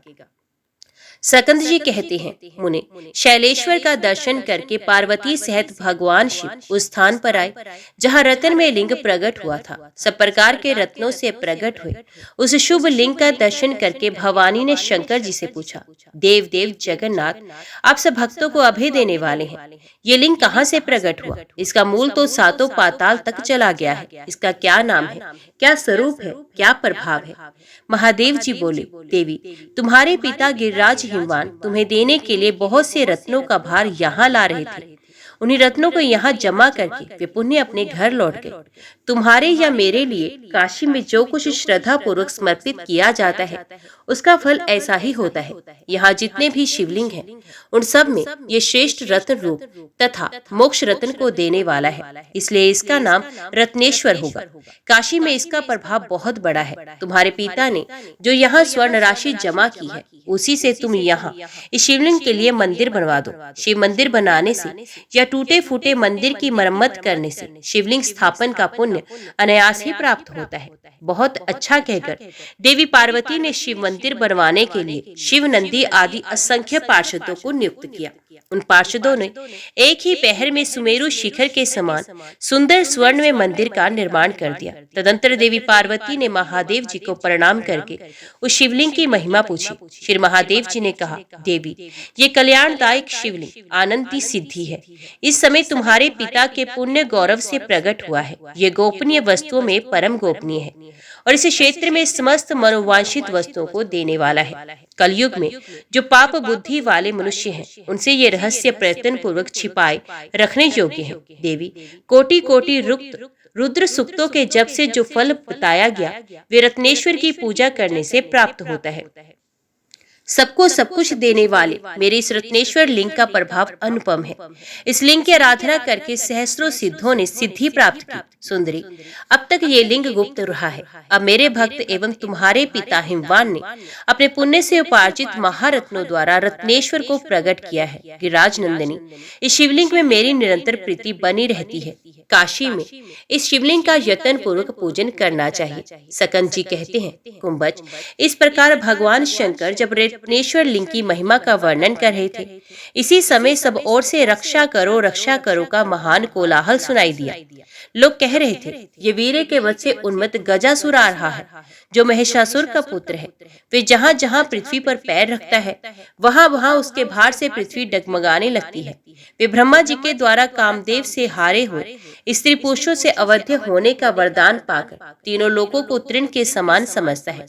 सकंद जी कहते हैं, मुने, शैलेश्वर का दर्शन करके पार्वती सहित भगवान शिव उस स्थान पर आए जहाँ रत्न में लिंग प्रकट हुआ था। सब प्रकार के रत्नों से प्रकट हुए उस शुभ लिंग का दर्शन करके भवानी ने शंकर जी से पूछा, देव देव जगन्नाथ, आप सब भक्तों को अभय देने वाले हैं, ये लिंग कहाँ से प्रकट हुआ? इसका मूल तो सातों पाताल तक चला गया है। इसका क्या नाम है, क्या स्वरूप है, क्या प्रभाव है? महादेव जी बोले, देवी, तुम्हारे पिता गिरिराज हिमवान तुम्हें देने के लिए बहुत से रत्नों का भार यहाँ ला रहे थे। उन्हीं रत्नों को यहाँ जमा करके वे पुण्य अपने घर लौट गए। तुम्हारे या मेरे लिए काशी में जो कुछ श्रद्धा पूर्वक समर्पित किया जाता है उसका फल ऐसा ही होता है। यहाँ जितने भी शिवलिंग हैं उन सब में ये श्रेष्ठ रत्न रूप तथा मोक्ष रत्न को देने वाला है, इसलिए इसका नाम रत्नेश्वर होगा। काशी में इसका प्रभाव बहुत बड़ा है। तुम्हारे पिता ने जो यहाँ स्वर्ण राशि जमा की है उसी से तुम यहाँ इस शिवलिंग के लिए मंदिर बनवा दो। शिव मंदिर बनाने से या टूटे फूटे मंदिर की मरम्मत करने से शिवलिंग स्थापन का पुण्य अनायास ही प्राप्त होता है। बहुत अच्छा कहकर देवी पार्वती ने शिव मंदिर बनवाने के लिए शिव नंदी आदि असंख्य पार्षदों को नियुक्त किया। उन पार्षदों ने एक ही पहर में सुमेरु शिखर के समान सुंदर स्वर्ण में मंदिर का निर्माण कर दिया। तदंतर देवी पार्वती ने महादेव जी को प्रणाम करके उस शिवलिंग की महिमा पूछी। फिर महादेव जी ने कहा, देवी, ये कल्याणदायक शिवलिंग आनंदी सिद्धि है। इस समय तुम्हारे पिता के पुण्य गौरव से प्रकट हुआ है। ये गोपनीय वस्तुओं में परम गोपनीय है और इस क्षेत्र में समस्त मनोवांछित वस्तुओं को देने वाला है। कलयुग में जो पाप बुद्धि वाले मनुष्य हैं उनसे ये रहस्य प्रयत्न पूर्वक छिपाए रखने योग्य है। देवी, कोटि कोटि रुद्र सूक्तों के जप से जो फल बताया गया वे रत्नेश्वर की पूजा करने से प्राप्त होता है। सबको सब कुछ देने वाले मेरे इस रत्नेश्वर लिंग का प्रभाव अनुपम है। इस लिंग की आराधना करके सहस्त्रों सिद्धों ने सिद्धि प्राप्त की। सुंदरी, अब तक ये लिंग गुप्त रहा है। अब मेरे भक्त एवं तुम्हारे पिता हिमवान ने अपने पुण्य से उपार्जित महारत्नों द्वारा रत्नेश्वर को प्रकट किया है। गिरिराज नंदिनी, इस शिवलिंग में मेरी निरंतर प्रीति बनी रहती है। काशी में इस शिवलिंग का यत्न पूर्वक पूजन करना चाहिए। सकंद जी कहते हैं, कुंभज, इस प्रकार भगवान शंकर जब रत्नेश्वर लिंग की महिमा का वर्णन कर रहे थे, इसी समय सब ओर से रक्षा करो का महान कोलाहल सुनाई दिया। लोग कह रहे थे, ये वीर्य के वध से उन्मत्त गजासुर आ रहा है, जो महिषासुर का पुत्र है। वे जहाँ जहाँ पृथ्वी पर पैर रखता है वहाँ वहाँ उसके भार से पृथ्वी डगमगाने लगती है। वे ब्रह्मा जी के द्वारा कामदेव से हारे हुए स्त्री पुरुषों से अवध्य होने का वरदान पाकर तीनों लोगों को तृण के समान समझता है।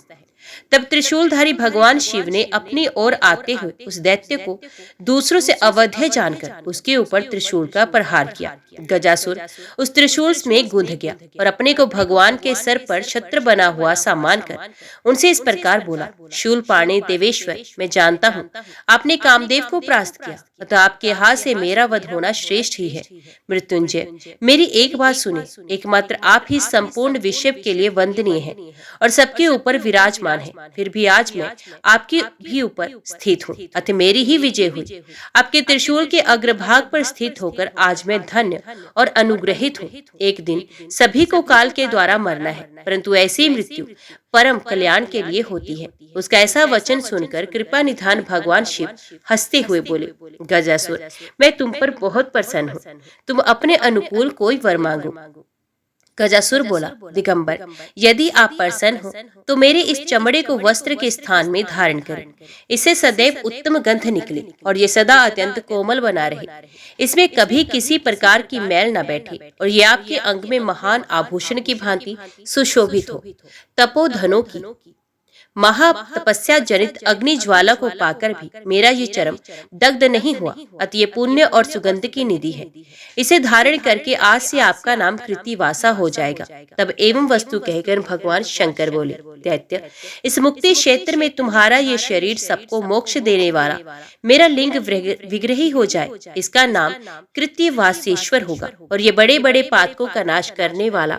तब त्रिशूलधारी भगवान शिव ने अपनी ओर आते हुए उस दैत्य को दूसरों से अवध्य जानकर उसके ऊपर त्रिशूल का प्रहार किया। गजासुर उस त्रिशूल में गूंध गया और अपने को भगवान के सर पर छत्र बना हुआ सा मानकर उनसे इस प्रकार बोला, शूलपाणे देवेश्वर, मैं जानता हूँ आपने कामदेव को परास्त किया, अतः आपके हाथ से मेरा वध होना श्रेष्ठ ही है। मृत्युंजय, मेरी एक बात सुने, एकमात्र आप ही संपूर्ण विश्व के लिए वंदनीय है और सबके ऊपर विराजमान है। फिर भी आज मैं आपके भी ऊपर स्थित हूँ, अतः मेरी ही विजय हुई। आपके त्रिशूल के अग्रभाग पर स्थित होकर आज मैं धन्य और अनुग्रहित हूँ। एक दिन सभी को काल के द्वारा मरना है, परंतु ऐसी मृत्यु परम कल्याण के लिए होती है। उसका ऐसा वचन सुनकर कृपा निधान भगवान शिव हंसते हुए बोले, गजासुर, मैं तुम पर बहुत प्रसन्न हूँ, तुम अपने अनुकूल कोई वर मांगो। गजासुर बोला, दिगंबर, यदि आप प्रसन्न हो तो मेरे इस चमड़े को वस्त्र के स्थान में धारण करें। इससे सदैव उत्तम गंध निकले और ये सदा अत्यंत कोमल बना रहे। इसमें कभी किसी प्रकार की मैल न बैठे और ये आपके अंग में महान आभूषण की भांति सुशोभित हो। तपोधनों की महा तपस्या जनित अग्नि ज्वाला को पाकर भी मेरा ये चरम दग्ध नहीं हुआ, अतः ये पुण्य और सुगंध की निधि है। इसे धारण करके आज से आपका नाम कृतिवासा हो जाएगा। तब एवं वस्तु कहकर भगवान शंकर बोले, दैत्य, इस मुक्ति क्षेत्र में तुम्हारा ये शरीर सबको मोक्ष देने वाला मेरा लिंग विग्रही हो जाए। इसका नाम कृतिवासेश्वर होगा और ये बड़े बड़े पातकों का नाश करने वाला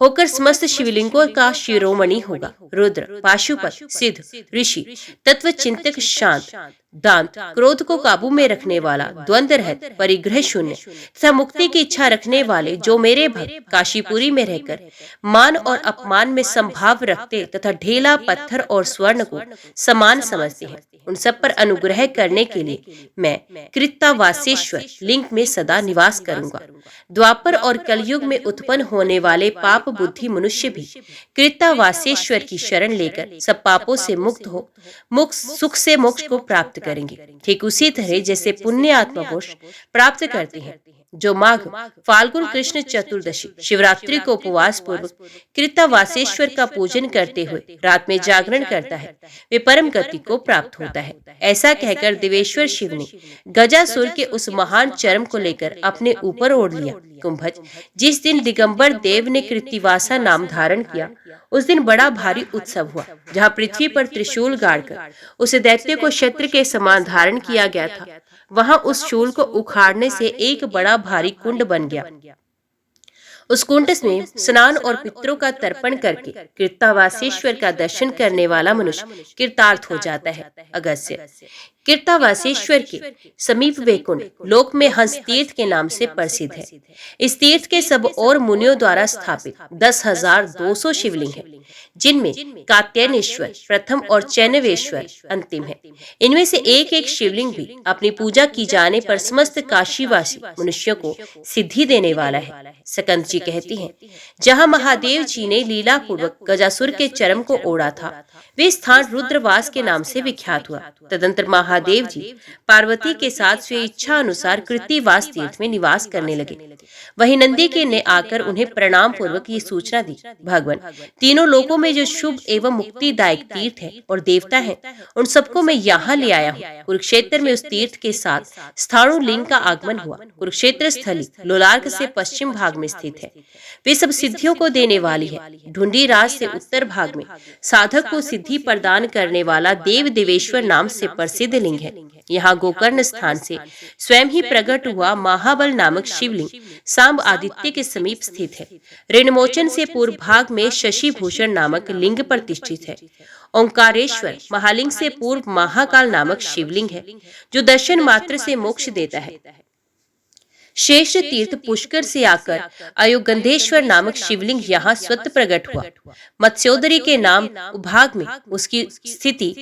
होकर समस्त शिवलिंगों का शिरोमणि होगा। रुद्र, पाशुपत, सिद्ध, ऋषि, तत्व चिंतक, शांत, दांत क्रोध को काबू में रखने वाला, द्वंद्व रहित, परिग्रह शून्य तथा मुक्ति की इच्छा रखने वाले जो मेरे भक्त काशीपुरी में रहकर मान और अपमान में संभाव रखते तथा ढेला पत्थर और स्वर्ण को समान समझते हैं, उन सब पर अनुग्रह करने के लिए मैं कृत्तावासेश्वर लिंग में सदा निवास करूंगा। द्वापर और कलयुग में उत्पन्न होने वाले पाप बुद्धि मनुष्य भी कृत्तावासेश्वर की शरण लेकर सब पापों से मुक्त हो सुख से मोक्ष को प्राप्त करेंगे। ठीक उसी तरह जैसे पुण्य आत्मा मोक्ष प्राप्त करते हैं जो माघ फाल्गुन कृष्ण चतुर्दशी शिवरात्रि को उपवास पूर्वक कृत्तावासेश्वर का पूजन करते हुए रात में जागरण करता है, वे परम गति को प्राप्त होता है। ऐसा कहकर देवेश्वर शिव ने गजासुर के उस महान चर्म को लेकर अपने ऊपर ओढ़ लिया। कुंभज, जिस दिन दिगंबर देव ने कृत्तिवासा नाम धारण किया, उस दिन बड़ा भारी उत्सव हुआ, जहाँ पृथ्वी पर त्रिशूल गाड़कर उस दैत्य को क्षत्र के समान धारण किया गया था। वहां उस शूल को उखाड़ने से एक बड़ा भारी कुंड बन गया। उस कुंड में स्नान और पितरों का तर्पण करके कृत्तावासेश्वर का दर्शन करने वाला मनुष्य कृतार्थ हो जाता है। अगस्त्य, कृत्तावासेश्वर के समीप वे कुंड लोक में हंस तीर्थ के नाम से प्रसिद्ध है। इस तीर्थ के सब और मुनियों द्वारा स्थापित 10,200 शिवलिंग है, जिनमें कात्यायनेश्वर प्रथम और चैनवेश्वर अंतिम है। इनमें से एक एक शिवलिंग भी अपनी पूजा की जाने पर समस्त काशीवासी मनुष्यों को सिद्धि देने वाला है। सकंद जी कहती हैं, जहाँ महादेव जी ने लीला पूर्वक गजासुर के चरम को ओढ़ा था, वे स्थान रुद्रवास के नाम से विख्यात हुआ। तदंतर महादेव जी पार्वती के साथ स्वे इच्छा अनुसार कृत्तिवास तीर्थ में निवास करने लगे। वहीं नंदी के ने आकर उन्हें प्रणाम पूर्वक ये सूचना दी, भगवान, तीनों लोकों में जो शुभ एवं मुक्तिदायक तीर्थ है और देवता है, उन सबको मैं यहाँ ले आया हूँ। कुरुक्षेत्र में उस तीर्थ के साथ स्थाणु लिंग का आगमन हुआ। कुरुक्षेत्र स्थली लोलार्क से पश्चिम भाग में स्थित है। वे सब सिद्धियों को देने वाली है। ढूंढी राज से उत्तर भाग में साधक को सिद्धि प्रदान करने वाला देव देवेश्वर नाम से प्रसिद्ध लिंग है। यहाँ गोकर्ण स्थान से स्वयं ही प्रकट हुआ महाबल नामक शिवलिंग सांब आदित्य के समीप स्थित है। ऋणमोचन से पूर्व भाग में शशि भूषण नामक लिंग प्रतिष्ठित है। ओंकारेश्वर महालिंग से पूर्व महाकाल नामक शिवलिंग है, जो दर्शन मात्र से मोक्ष देता है। शेष तीर्थ पुष्कर से आकर अयोगंधेश्वर नामक शिवलिंग यहाँ स्वतः प्रकट हुआ। मत्स्योदरी के नाम भाग में उसकी स्थिति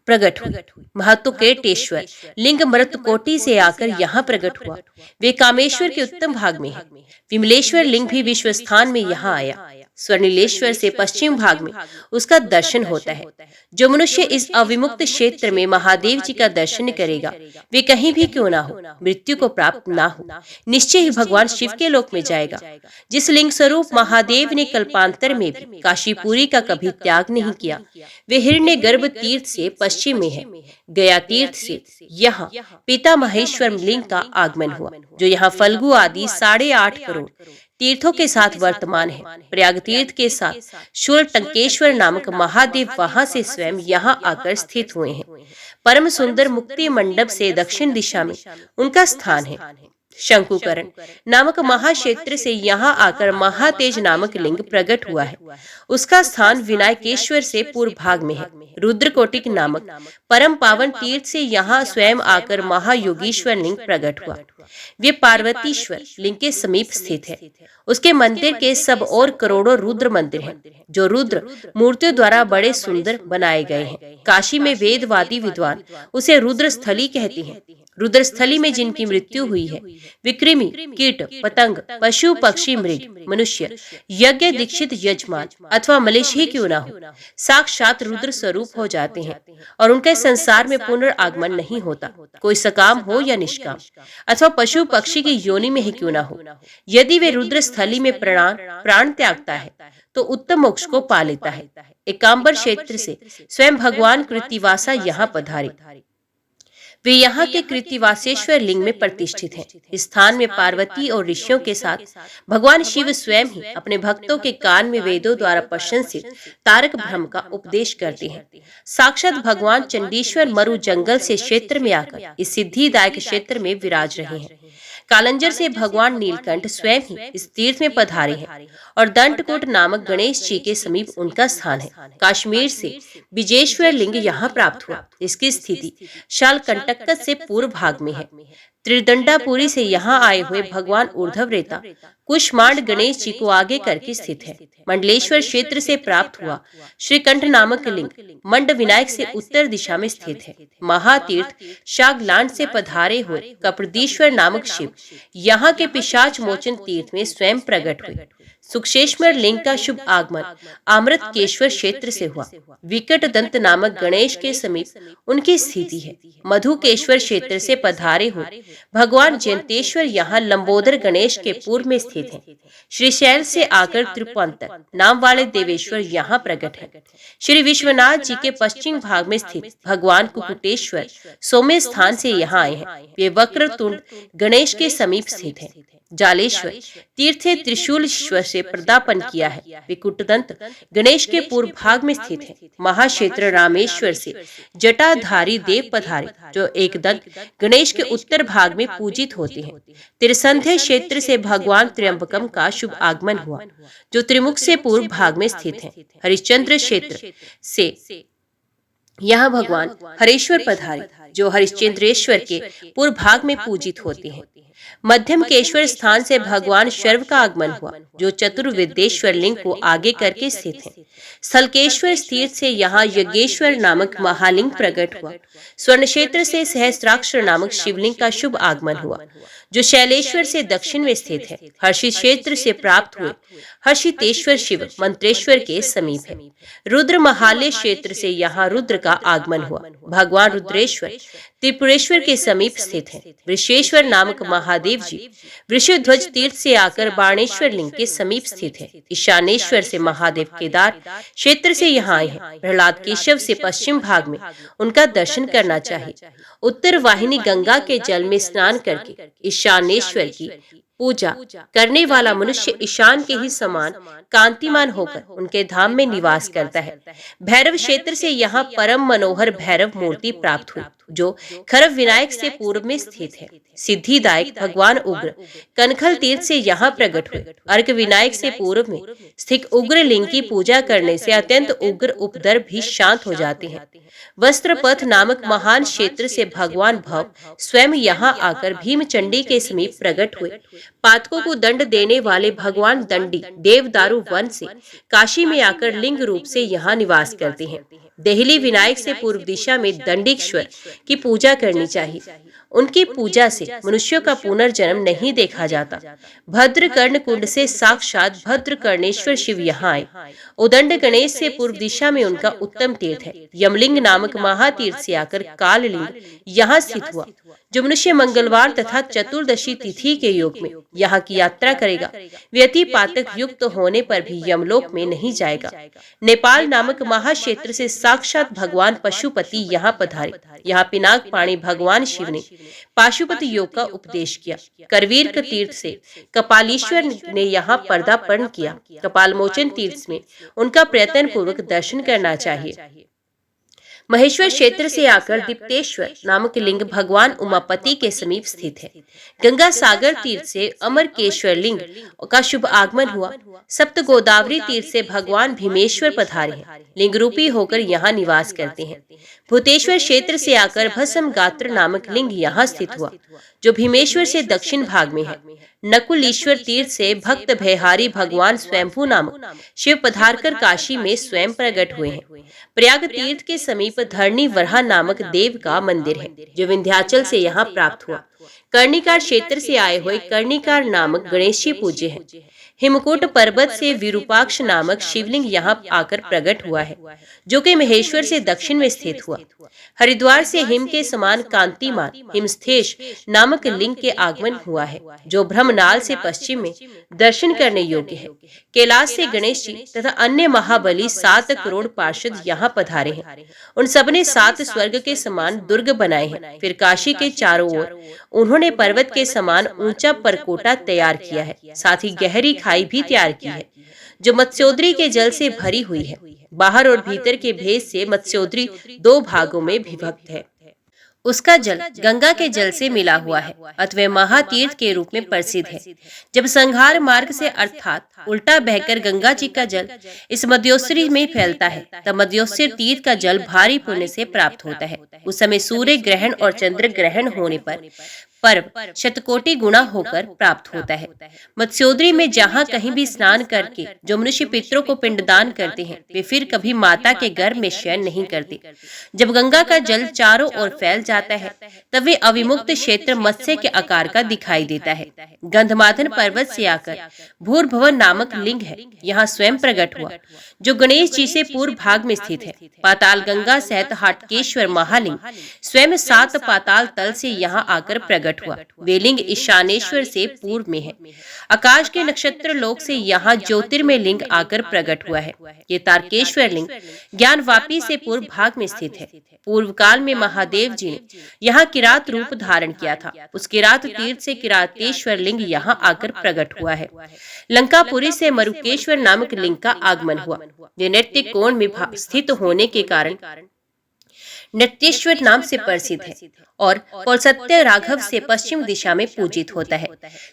प्रकट हुई। महत्वकेटेश्वर लिंग मृतकोटि से आकर यहाँ प्रकट हुआ। वे कामेश्वर के उत्तम भाग में है। विमलेश्वर लिंग भी विश्व स्थान में यहाँ आया। स्वर्णिलेश्वर से पश्चिम भाग में उसका दर्शन होता है। जो मनुष्य इस अविमुक्त क्षेत्र में महादेव जी का दर्शन करेगा, वे कहीं भी क्यों ना हो, मृत्यु को प्राप्त ना हो, निश्चय ही भगवान शिव के लोक में जाएगा। जिस लिंग स्वरूप महादेव ने कल्पांतर में भी काशीपुरी का कभी त्याग नहीं किया, वे हिरण्य गर्भ तीर्थ से पश्चिम में है। गया तीर्थ से यहाँ पिता महेश्वर लिंग का आगमन हुआ, जो यहाँ फल्गु आदि 8.5 करोड़ तीर्थों के साथ वर्तमान है। प्रयाग तीर्थ के साथ शूल टंकेश्वर नामक महादेव वहां से स्वयं यहाँ आकर स्थित हुए हैं। परम सुंदर मुक्ति मंडप से दक्षिण दिशा में उनका स्थान है। शंकुकरण नामक महाक्षेत्र से यहाँ आकर महातेज नामक लिंग प्रकट हुआ है। उसका स्थान विनायकेश्वर से पूर्व भाग में है। रुद्रकोटिक नामक परम पावन तीर्थ से यहाँ स्वयं आकर महायोगीश्वर लिंग प्रकट हुआ। वे पार्वतीश्वर लिंग के समीप स्थित है। उसके मंदिर के सब और करोड़ों रुद्र मंदिर हैं, जो रुद्र मूर्तियों द्वारा बड़े सुंदर बनाए गए हैं। काशी में वेदवादी विद्वान उसे रुद्र स्थली कहते हैं। रुद्र स्थली में जिनकी मृत्यु हुई है, विकृमि, कीट, पतंग, पशु, पक्षी, मृग, मनुष्य, यज्ञ दीक्षित यजमान अथवा मलेच्छ ही क्यों ना हो, साक्षात रुद्र स्वरूप हो जाते हैं और उनके संसार में पुनर्आगमन नहीं होता। कोई सकाम हो या निष्काम अथवा पशु पक्षी की योनि में ही क्यों ना हो, यदि वे रुद्र स्थली में प्राण त्यागता है तो उत्तम मोक्ष को पा लेता है। एकांबर क्षेत्र से स्वयं भगवान कृत्तिवासा यहाँ पधारे। वे यहाँ के कृत्तिवासेश्वर लिंग में प्रतिष्ठित हैं। इस स्थान में पार्वती और ऋषियों के साथ भगवान शिव स्वयं ही अपने भक्तों के कान में वेदों द्वारा प्रशंसित तारक ब्रह्म का उपदेश करते हैं। साक्षात भगवान चंडीश्वर मरु जंगल से क्षेत्र में आकर इस सिद्धिदायक क्षेत्र में विराज रहे हैं। कालंजर से भगवान नीलकंठ स्वयं ही इस तीर्थ में पधारे हैं और दंतकोट नामक गणेश जी के समीप उनका स्थान है। काश्मीर से विजेश्वर लिंग यहाँ प्राप्त हुआ। इसकी स्थिति शालकंटक से पूर्व भाग में है। त्रिदंडापुरी से यहाँ आए हुए भगवान ऊर्ध्व रेता कुष्मांड गणेश जी को आगे करके स्थित है। मंडलेश्वर क्षेत्र से प्राप्त हुआ श्रीकंठ नामक लिंग मंड विनायक से उत्तर दिशा में स्थित है। महातीर्थ शागलांड से पधारे हुए कपड़दीश्वर नामक शिव यहाँ के पिशाच मोचन तीर्थ में स्वयं प्रकट हुए। सुक्षेश्वर लिंग का शुभ आगमन अमृतकेश्वर क्षेत्र से हुआ। विकट दंत नामक गणेश के समीप उनकी स्थिति है। मधुकेश्वर क्षेत्र से पधारे हुए भगवान जयंतेश्वर यहाँ लंबोदर गणेश के पूर्व में स्थित हैं। श्रीशैल से आकर त्रिपुरांतर नाम वाले देवेश्वर यहाँ प्रकट है। श्री विश्वनाथ जी के पश्चिम भाग में स्थित भगवान कुकुटेश्वर सौम्य स्थान से यहाँ आए हैं। वे वक्रतुंड गणेश के समीप स्थित हैं। जालेश्वर तीर्थ त्रिशूलेश्वर से पदार्पण किया है। वे कुटदंत गणेश के पूर्व भाग में स्थित है। महाक्षेत्र रामेश्वर से जटाधारी देव पधारे जो एक दंत गणेश के उत्तर भाग में पूजित होते हैं। त्रिसंध्य क्षेत्र से भगवान त्र्यंबकम का शुभ आगमन हुआ जो त्रिमुख से पूर्व भाग में स्थित है। हरिश्चंद्र क्षेत्र से यहाँ भगवान हरेश्वर पधारे जो हरिश्चंद्रेश्वर के पूर्व भाग में पूजित होते हैं। मध्यम केश्वर स्थान से भगवान शर्व का आगमन हुआ जो चतुर्वेदेश्वर लिंग को आगे करके स्थित है। स्थलकेश्वर तीर्थ से यहाँ यज्ञेश्वर नामक महालिंग प्रकट हुआ। स्वर्ण क्षेत्र से सहस्त्राक्षर नामक शिवलिंग का शुभ आगमन हुआ जो शैलेश्वर से दक्षिण में स्थित है। हर्षित क्षेत्र से प्राप्त हुए हर्षितेश्वर शिव मंत्रेश्वर के समीप है। रुद्र महालय क्षेत्र से यहाँ रुद्र का आगमन हुआ। भगवान रुद्रेश्वर त्रिपुरेश्वर के समीप स्थित है। वृषेश्वर नामक महादेव जी वृषध्वज तीर्थ से आकर बाणेश्वर लिंग के समीप स्थित है। ईशानेश्वर से महादेव केदार क्षेत्र से यहाँ आए हैं। प्रहलाद केशव से पश्चिम भाग में उनका दर्शन करना चाहिए। उत्तर वाहिनी गंगा के जल में स्नान करके ईशानेश्वर की पूजा करने वाला मनुष्य ईशान के ही समान कांतिमान होकर उनके धाम में निवास करता है। भैरव क्षेत्र से यहाँ परम मनोहर भैरव मूर्ति प्राप्त हुई जो खरव विनायक से पूर्व में स्थित है। सिद्धिदायक भगवान उग्र कनखल तीर्थ से यहाँ प्रकट हुए। अर्क विनायक से पूर्व में स्थित उग्र लिंग की पूजा करने से अत्यंत उग्र उपद्रव भी शांत हो जाते हैं। वस्त्रपथ नामक महान क्षेत्र से भगवान भव स्वयं यहाँ आकर भीमचंडी के समीप प्रकट हुए। पातकों को दंड देने वाले भगवान दंडी देवदारू वन से काशी में आकर लिंग रूप से यहाँ निवास करते हैं। देहली विनायक से पूर्व दिशा में दंडीश्वर की पूजा करनी चाहिए। उनकी पूजा से मनुष्यों का पुनर्जन्म नहीं देखा जाता। भद्रकर्ण कुंड से साक्षात भद्रकर्णेश्वर शिव यहाँ आए। उदंड गणेश से पूर्व दिशा में उनका उत्तम तीर्थ है। यमलिंग नामक महातीर्थ से आकर काललिंग यहाँ स्थित हुआ। जो मनुष्य मंगलवार तथा चतुर्दशी तिथि के योग में यहाँ की यात्रा करेगा वे अति पातक युक्त होने पर भी यमलोक में नहीं जाएगा। नेपाल नामक महाक्षेत्र से साक्षात भगवान पशुपति यहाँ पधारे। यहाँ पिनाक पाणी भगवान शिव ने पाशुपति योग का उपदेश किया। करवीर तीर्थ से कपालीश्वर ने यहाँ पर्दापण किया। कपाल मोचन तीर्थ में उनका प्रयत्न पूर्वक दर्शन करना चाहिए। महेश्वर क्षेत्र से आकर दीप्तेश्वर नामक लिंग भगवान उमापति के समीप स्थित है। गंगा सागर तीर्थ से अमरकेश्वर लिंग का शुभ आगमन हुआ। सप्त गोदावरी तीर्थ से भगवान भीमेश्वर पधारे हैं। लिंग रूपी होकर यहाँ निवास करते हैं। भूतेश्वर क्षेत्र से आकर भस्म गात्र नामक लिंग यहाँ स्थित हुआ जो भीमेश्वर से दक्षिण भाग में है। नकुलीश्वर तीर्थ से भक्त भयहारी भगवान स्वयंभू नामक शिव पधारकर काशी में स्वयं प्रकट हुए हैं। प्रयाग तीर्थ के समीप धरणी वरहा नामक देव का मंदिर है जो विंध्याचल से यहाँ प्राप्त हुआ। कर्णिकार क्षेत्र से आए हुए कर्णिकार नामक गणेशी पूज्य है। हिमकूट पर्वत से विरूपाक्ष नामक शिवलिंग यहाँ आकर प्रकट हुआ है जो कि महेश्वर से दक्षिण में स्थित हुआ। हरिद्वार से हिम के समान कांतिमान हिमस्थेश नामक लिंग के आगमन हुआ है जो ब्रह्मनाल से पश्चिम में दर्शन करने योग्य है। कैलाश से गणेश जी तथा अन्य महाबली 7 करोड़ पार्षद यहाँ पधारे हैं। उन सबने 7 स्वर्ग के समान दुर्ग बनाए हैं। फिर काशी के चारों ओर उन्होंने पर्वत के समान ऊंचा परकोटा तैयार किया है। साथ ही गहरी खाई भी तैयार की है जो मत्स्योदरी के जल से भरी हुई है। बाहर और भीतर के भेद से मत्स्योदरी 2 भागों में विभक्त है। उसका जल गंगा के जल से मिला हुआ है, अथवा महातीर्थ के रूप में प्रसिद्ध है। जब संघार मार्ग से अर्थात उल्टा बहकर गंगा जी का जल इस मध्योत्सरी में फैलता है, तब मध्योत्सरी तीर्थ का जल भारी पुण्य से प्राप्त होता है। उस समय सूर्य ग्रहण और चंद्र ग्रहण होने पर पर्व शतकोटि गुणा होकर प्राप्त होता है। मत्स्योदरी में जहाँ कहीं भी स्नान करके जो मनुष्य पितरों को पिंडदान करते हैं, वे फिर कभी माता के गर्भ में शयन नहीं करते। जब गंगा का जल चारों ओर फैल जाता है, तब वे अविमुक्त क्षेत्र मत्स्य के आकार का दिखाई देता है। गंधमादन पर्वत से आकर भूर्भुव नामक लिंग है, यहाँ स्वयं प्रकट हुआ, जो गणेश जी से पूर्व भाग में स्थित है। पाताल गंगा सहित हाटकेश्वर महालिंग स्वयं 7 पाताल तल से यहाँ आकर प्रकट हुआ। वे लिंग ईशानेश्वर से पूर्व में है। आकाश के नक्षत्र लोक से यहाँ ज्योतिर्मय लिंग आकर प्रकट हुआ है। ये तारकेश्वर लिंग ज्ञानवापी से पूर्व भाग में स्थित है। पूर्व काल में महादेव जी ने यहाँ किरात रूप धारण किया था। उस किरात तीर्थ से किरातेश्वर लिंग यहाँ आकर प्रकट हुआ है। लंकापुरी से मरुकेश्वर नामक लिंग का आगमन हुआ। ये नृत्य कोण में स्थित होने के कारण नृत्येश्वर नाम से प्रसिद्ध है और पौलसत्य राघव से पश्चिम दिशा में पूजित होता है।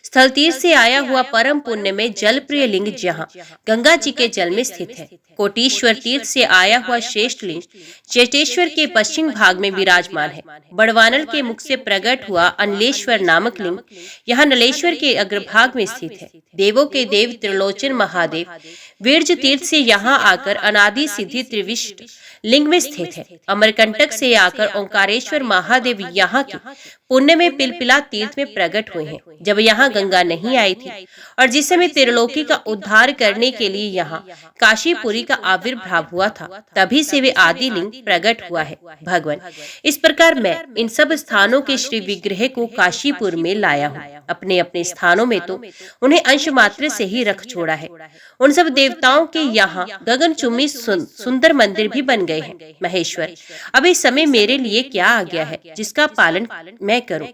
स्थल तीर्थ से आया हुआ परम पुण्य में जल प्रिय लिंग जहाँ गंगा जी के जल में स्थित है। कोटीश्वर तीर्थ से आया हुआ श्रेष्ठ लिंग चेतेश्वर के पश्चिम भाग में विराजमान है। बड़वानल के मुख से प्रकट हुआ अनलेश्वर नामक लिंग यहाँ नलेश्वर के अग्रभाग में स्थित है। देवों के देव त्रिलोचन महादेव वीरज तीर्थ से यहाँ आकर अनादि सिद्धि त्रिविष्ट लिंग में स्थित है। अमरकंटक से आकर ओंकारेश्वर महादेव यहाँ के पुण्य में पिलपिला तीर्थ में प्रकट हुए हैं। जब यहाँ गंगा नहीं आई थी और जिस समय त्रिलोकी का उद्धार करने के लिए यहाँ काशीपुरी का आविर्भाव हुआ था, तभी से वे आदि लिंग प्रकट हुआ है। भगवान, इस प्रकार मैं इन सब स्थानों के श्री विग्रह को काशीपुर में लाया हूँ। अपने अपने स्थानों में तो उन्हें अंश मात्र से ही रख छोड़ा है। उन सब देवताओं के यहाँ गगनचुम्बी सुंदर मंदिर भी बन गए हैं। महेश्वर, अब इस समय मेरे लिए क्या आ गया है जिसका पालन मैं करूं?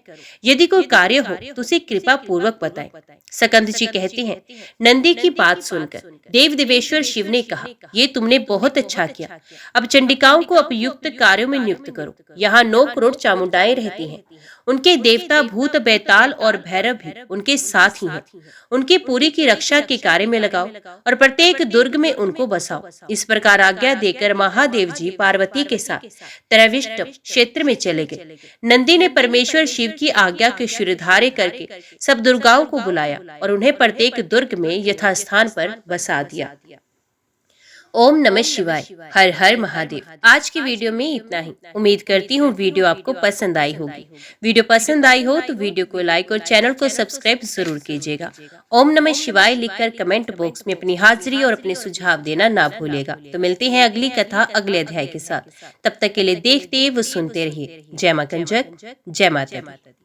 यदि कोई कार्य हो तो उसे कृपा पूर्वक बताएं। सकंद जी कहते हैं, नंदी की बात सुनकर देव देवेश्वर शिव ने कहा, ये तुमने बहुत अच्छा किया। अब चंडिकाओं को उपयुक्त कार्यों में नियुक्त करो। यहाँ 9 करोड़ चामुंडाएं रहती हैं। उनके देवता भूत बैताल और भैरव भी उनके साथ ही हैं। उनकी पूरी की रक्षा के कार्य में लगाओ और प्रत्येक दुर्ग में उनको बसाओ। इस प्रकार आज्ञा देकर महादेव जी पार्वती के साथ त्रैविष्ट क्षेत्र में चले गए। नंदी ने परमेश्वर शिव की आज्ञा के शिरोधार्य करके सब दुर्गाओं को बुलाया और उन्हें प्रत्येक दुर्ग में यथास्थान पर बसा दिया। ओम नमः शिवाय। हर हर महादेव। आज की वीडियो में इतना ही। उम्मीद करती हूँ वीडियो आपको पसंद आई होगी। वीडियो पसंद आई हो तो वीडियो को लाइक और चैनल को सब्सक्राइब जरूर कीजिएगा। ओम नमः शिवाय लिखकर कमेंट बॉक्स में अपनी हाजिरी और अपने सुझाव देना ना भूलेगा। तो मिलते हैं अगली कथा अगले अध्याय के साथ। तब तक के लिए देखते व सुनते रहिए। जय मां कंजक, जय माता दी।